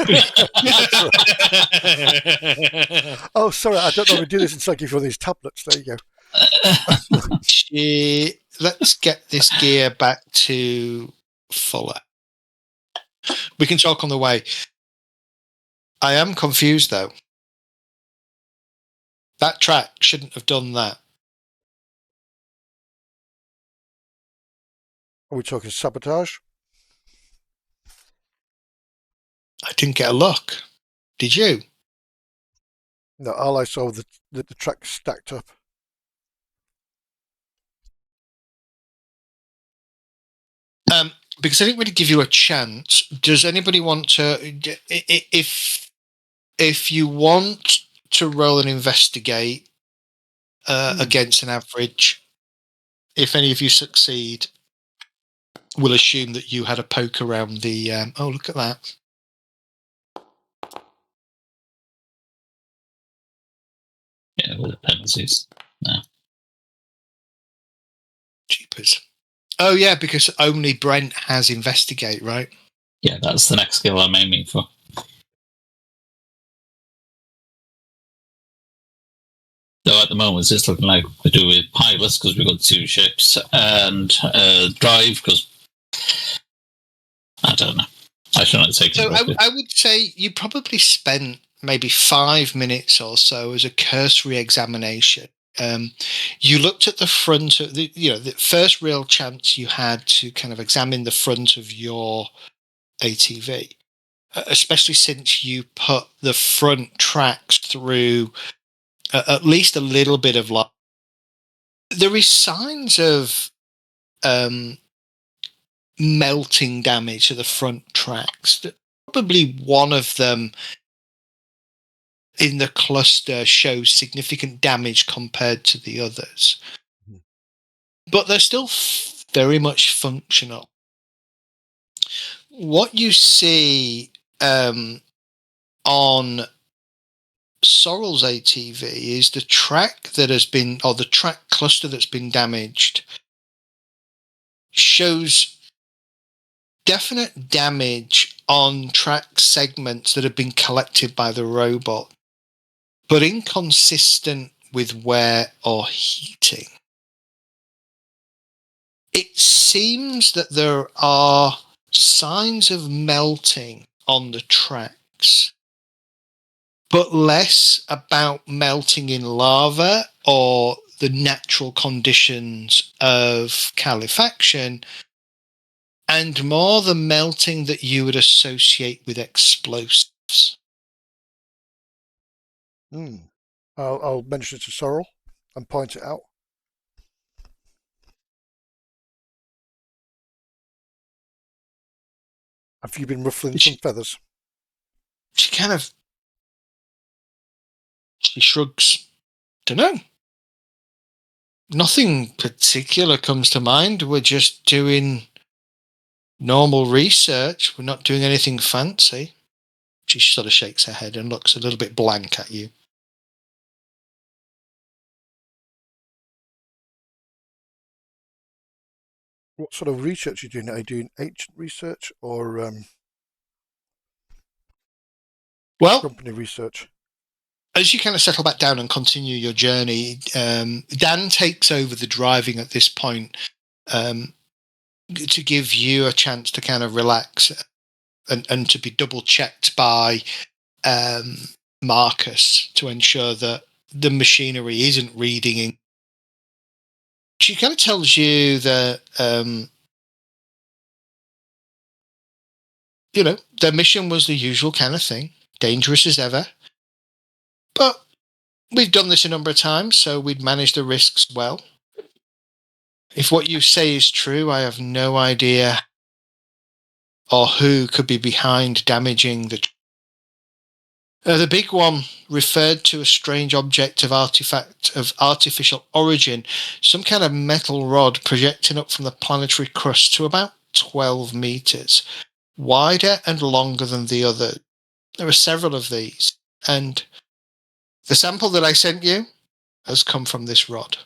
Oh, sorry, I don't normally do this until I give you one of these tablets. There you go. Let's get this gear back to Fuller. We can talk on the way. I am confused, though. That track shouldn't have done that. Are we talking sabotage? I didn't get a look. Did you? No, all I saw was the track stacked up. Because I didn't really give you a chance. Does anybody want to? If you want to roll an investigate against an average, if any of you succeed, we'll assume that you had a poke around the. Oh, look at that! Yeah, with the penalties. No. Jeepers. Oh, yeah, because only Brent has investigate, right? Yeah, that's the next skill I'm aiming for. So at the moment, it's looking like we do with pilots because we've got 2 ships, and drive because I don't know. I shouldn't take So it. I would say you probably spent maybe 5 minutes or so as a cursory examination. You looked at the front of the first real chance you had to kind of examine the front of your ATV, especially since you put the front tracks through at least a little bit of light. There is signs of melting damage to the front tracks. Probably one of them in the cluster shows significant damage compared to the others. But they're still very much functional. What you see on Sorrel's ATV is the track that has been, or the track cluster that's been damaged, shows definite damage on track segments that have been collected by the robot, but inconsistent with wear or heating. It seems that there are signs of melting on the tracks, but less about melting in lava or the natural conditions of califaction, and more the melting that you would associate with explosives. I'll mention it to Sorrel and point it out. Have you been ruffling some feathers? She shrugs. Dunno. Nothing particular comes to mind. We're just doing normal research. We're not doing anything fancy. She sort of shakes her head and looks a little bit blank at you. What sort of research are you doing? Are you doing ancient research or Well, company research. as you kind of settle back down and continue your journey, Dan takes over the driving at this point to give you a chance to kind of relax and to be double checked by Marcus to ensure that the machinery isn't reading. She kind of tells you that their mission was the usual kind of thing, dangerous as ever, but we've done this a number of times, so we'd managed the risks well. If what you say is true, I have no idea or who could be behind damaging the big one referred to a strange object of artificial origin, some kind of metal rod projecting up from the planetary crust to about 12 meters, wider and longer than the other. There are several of these, and the sample that I sent you has come from this rod.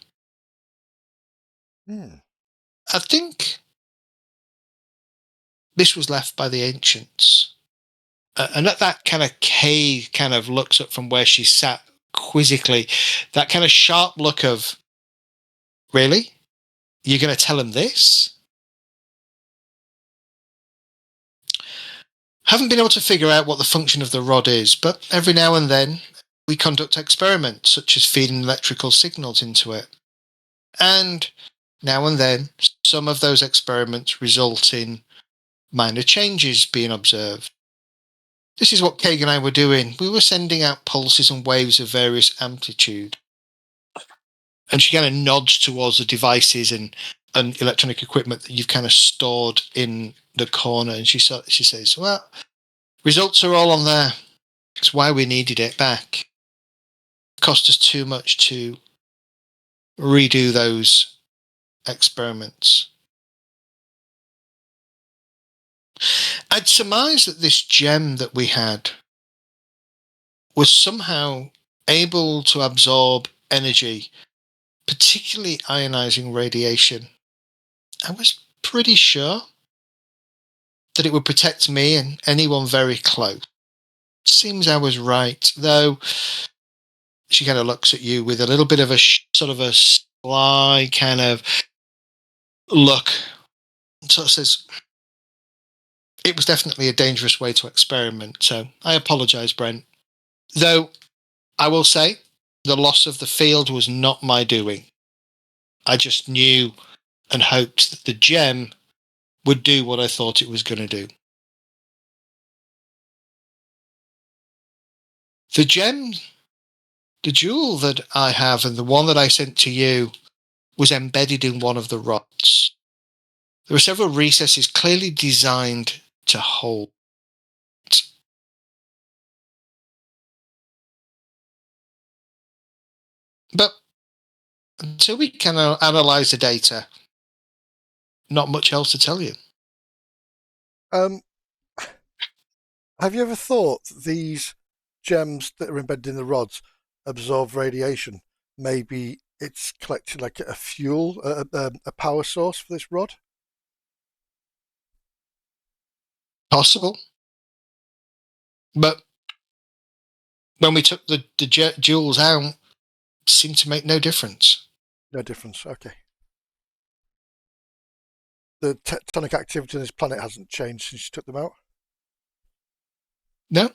I think this was left by the ancients. And at that kind of Kay kind of looks up from where she sat quizzically, that kind of sharp look of, really? You're going to tell him this? Haven't been able to figure out what the function of the rod is, but every now and then we conduct experiments, such as feeding electrical signals into it. And now and then, some of those experiments result in minor changes being observed. This is what Kagan and I were doing. We were sending out pulses and waves of various amplitude. And she kind of nods towards the devices and electronic equipment that you've kind of stored in the corner. And she says, well, results are all on there. It's why we needed it back. It cost us too much to redo those experiments. I'd surmise that this gem that we had was somehow able to absorb energy, particularly ionizing radiation. I was pretty sure that it would protect me and anyone very close. Seems I was right, though. She kind of looks at you with a little bit of a sort of a sly kind of look. Sort of says, it was definitely a dangerous way to experiment, so I apologise, Brent. Though, I will say, the loss of the field was not my doing. I just knew and hoped that the gem would do what I thought it was going to do. The gem, the jewel that I have and the one that I sent to you was embedded in one of the rods. There are several recesses clearly designed to hold. But until we can analyse the data, not much else to tell you. Have you ever thought that these gems that are embedded in the rods absorb radiation? Maybe it's collecting like a fuel, a power source for this rod? Possible. But when we took the jewels out, it seemed to make no difference. No difference, okay. The tectonic activity on this planet hasn't changed since you took them out? No.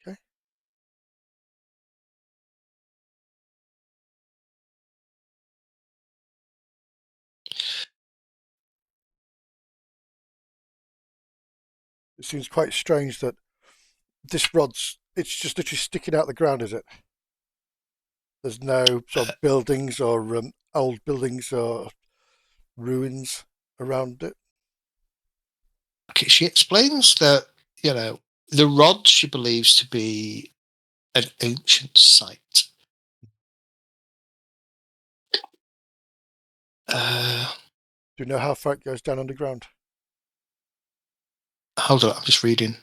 Okay. It seems quite strange that this rod's, it's just literally sticking out the ground, is it? There's no sort of buildings or old buildings or ruins around it. Okay, she explains that, the rod she believes to be an ancient site. Do you know how far it goes down underground? Hold on, I'm just reading.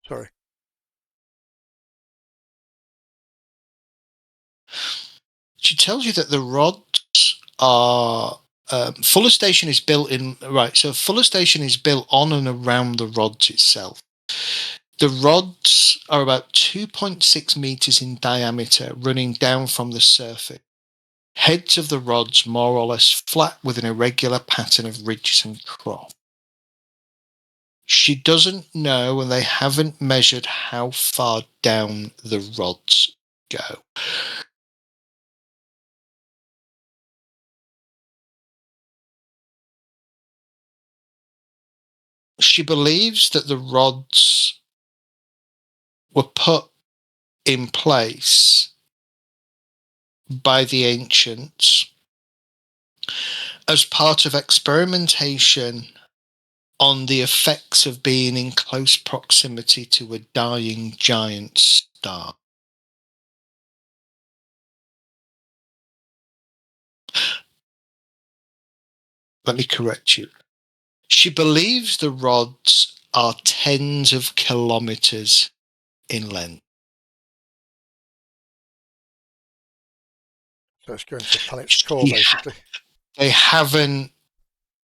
Sorry. She tells you that the rods are Fuller Station is built in, right, so Fuller Station is built on and around the rods itself. The rods are about 2.6 meters in diameter, running down from the surface. Heads of the rods more or less flat with an irregular pattern of ridges and troughs. She doesn't know, and they haven't measured how far down the rods go. She believes that the rods were put in place by the ancients as part of experimentation on the effects of being in close proximity to a dying giant star. Let me correct you. She believes the rods are tens of kilometers in length. So it's going to the planet's core, basically. They haven't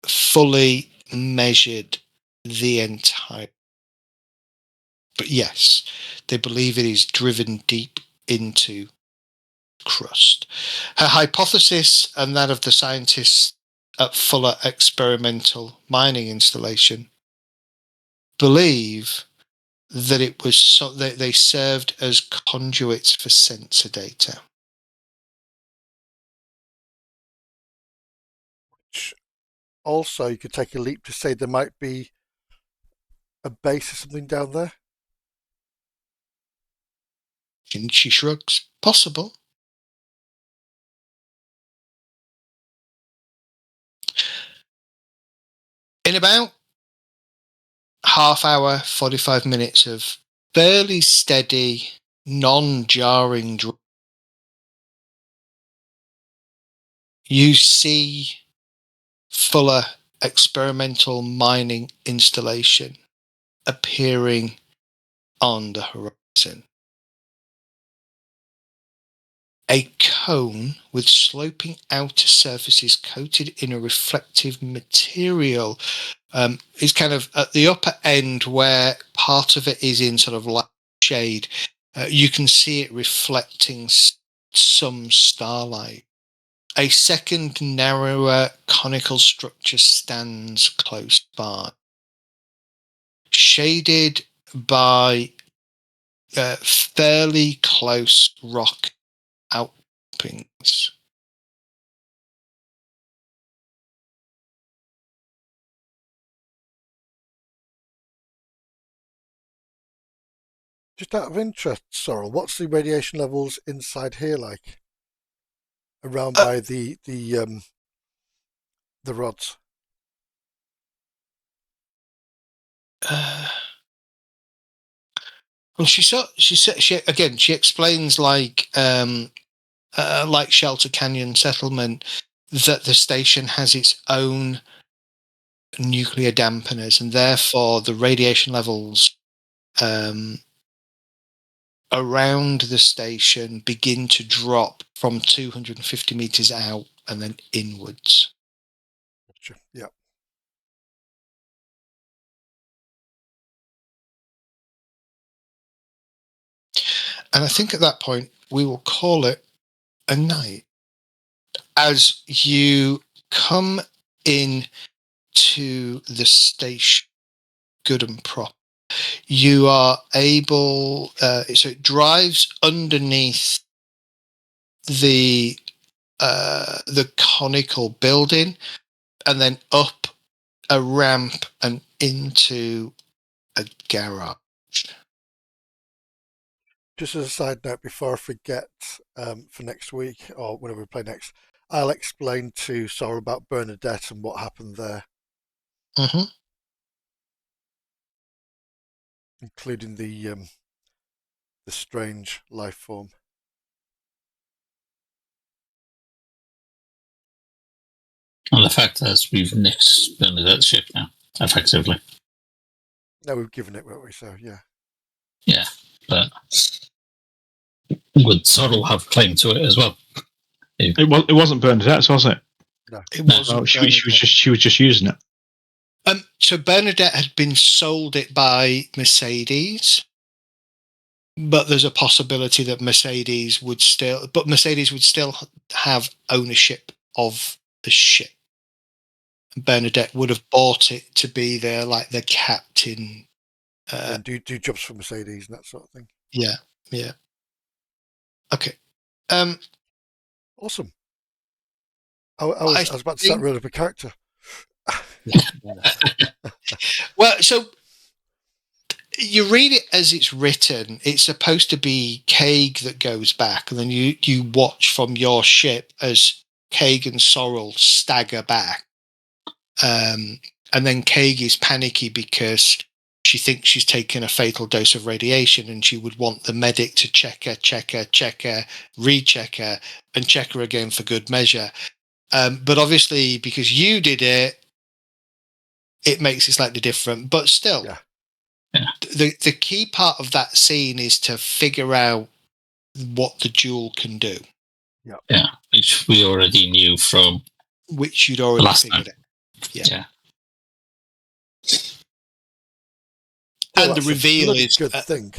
fully measured the entire. But yes, they believe it is driven deep into crust. Her hypothesis and that of the scientists at Fuller Experimental Mining Installation believe that it was they served as conduits for sensor data. Also, you could take a leap to say there might be a base or something down there. And she shrugs. Possible. In about half hour, 45 minutes of fairly steady, non-jarring you see Fuller Experimental Mining Installation appearing on the horizon. A cone with sloping outer surfaces coated in a reflective material is kind of at the upper end where part of it is in sort of light shade. You can see it reflecting some starlight. A second narrower conical structure stands close by, shaded by fairly close rock outcroppings. Just out of interest, Sorrel, what's the radiation levels inside here like? Around by the rods. Well, she explains like Shelter Canyon Settlement that the station has its own nuclear dampeners, and therefore the radiation levels around the station begin to drop from 250 meters out and then inwards. Gotcha. Yeah. And I think at that point we will call it a night. As you come in to the station, good and proper, you are able. So it drives underneath the conical building, and then up a ramp and into a garage. Just as a side note, before I forget, for next week or whenever we play next, I'll explain to Sorrel about Bernadette and what happened there, Mm-hmm. including the strange life form. And the fact that we've nixed Bernadette's ship now, effectively. No, we've given it, won't we? So yeah. Yeah, but would Sorrel have claim to it as well? It wasn't Bernadette's, was it? No. It No. wasn't. Oh, she was just using it. So Bernadette had been sold it by Mercedes, but there's a possibility that Mercedes would still have ownership of the ship. Bernadette would have bought it to be there, like the captain. And do jobs for Mercedes and that sort of thing. Yeah. Okay. Awesome. I was about to start rolling up a character. Well, so you read it as it's written. It's supposed to be Kaeg that goes back, and then you watch from your ship as Kaeg and Sorrel stagger back. And then Kaeg is panicky because she thinks she's taken a fatal dose of radiation, and she would want the medic to check her, recheck her, and check her again for good measure. But obviously, because you did it, it makes it slightly different. But still, the key part of that scene is to figure out what the jewel can do. Yeah, which we already knew from which you'd already last figured time. out. Yeah. Well, And the reveal is good thing.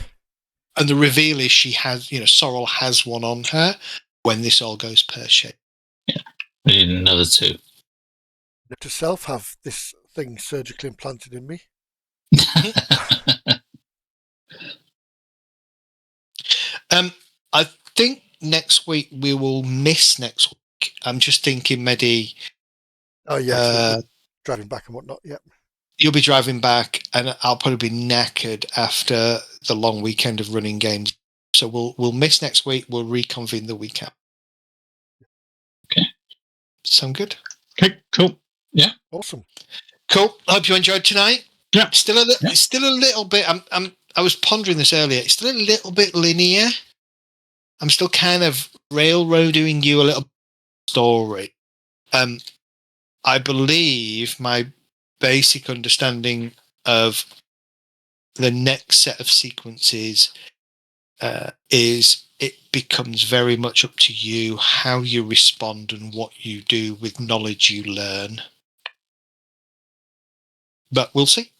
And the reveal is she has, Sorrel has one on her when this all goes pear-shaped. Yeah, we need another 2. To self have this thing surgically implanted in me. I think next week we will miss next week. I'm just thinking, Mehdi. Oh yeah, driving back and whatnot. Yep. You'll be driving back, and I'll probably be knackered after the long weekend of running games. So we'll miss next week. We'll reconvene the weekend. Okay. Sound good? Okay, cool. Yeah. Awesome. Cool. I hope you enjoyed tonight. Yeah. Still a little bit. I was pondering this earlier. It's still a little bit linear. I'm still kind of railroading you a little story. I believe my basic understanding of the next set of sequences is it becomes very much up to you how you respond and what you do with knowledge you learn. But we'll see.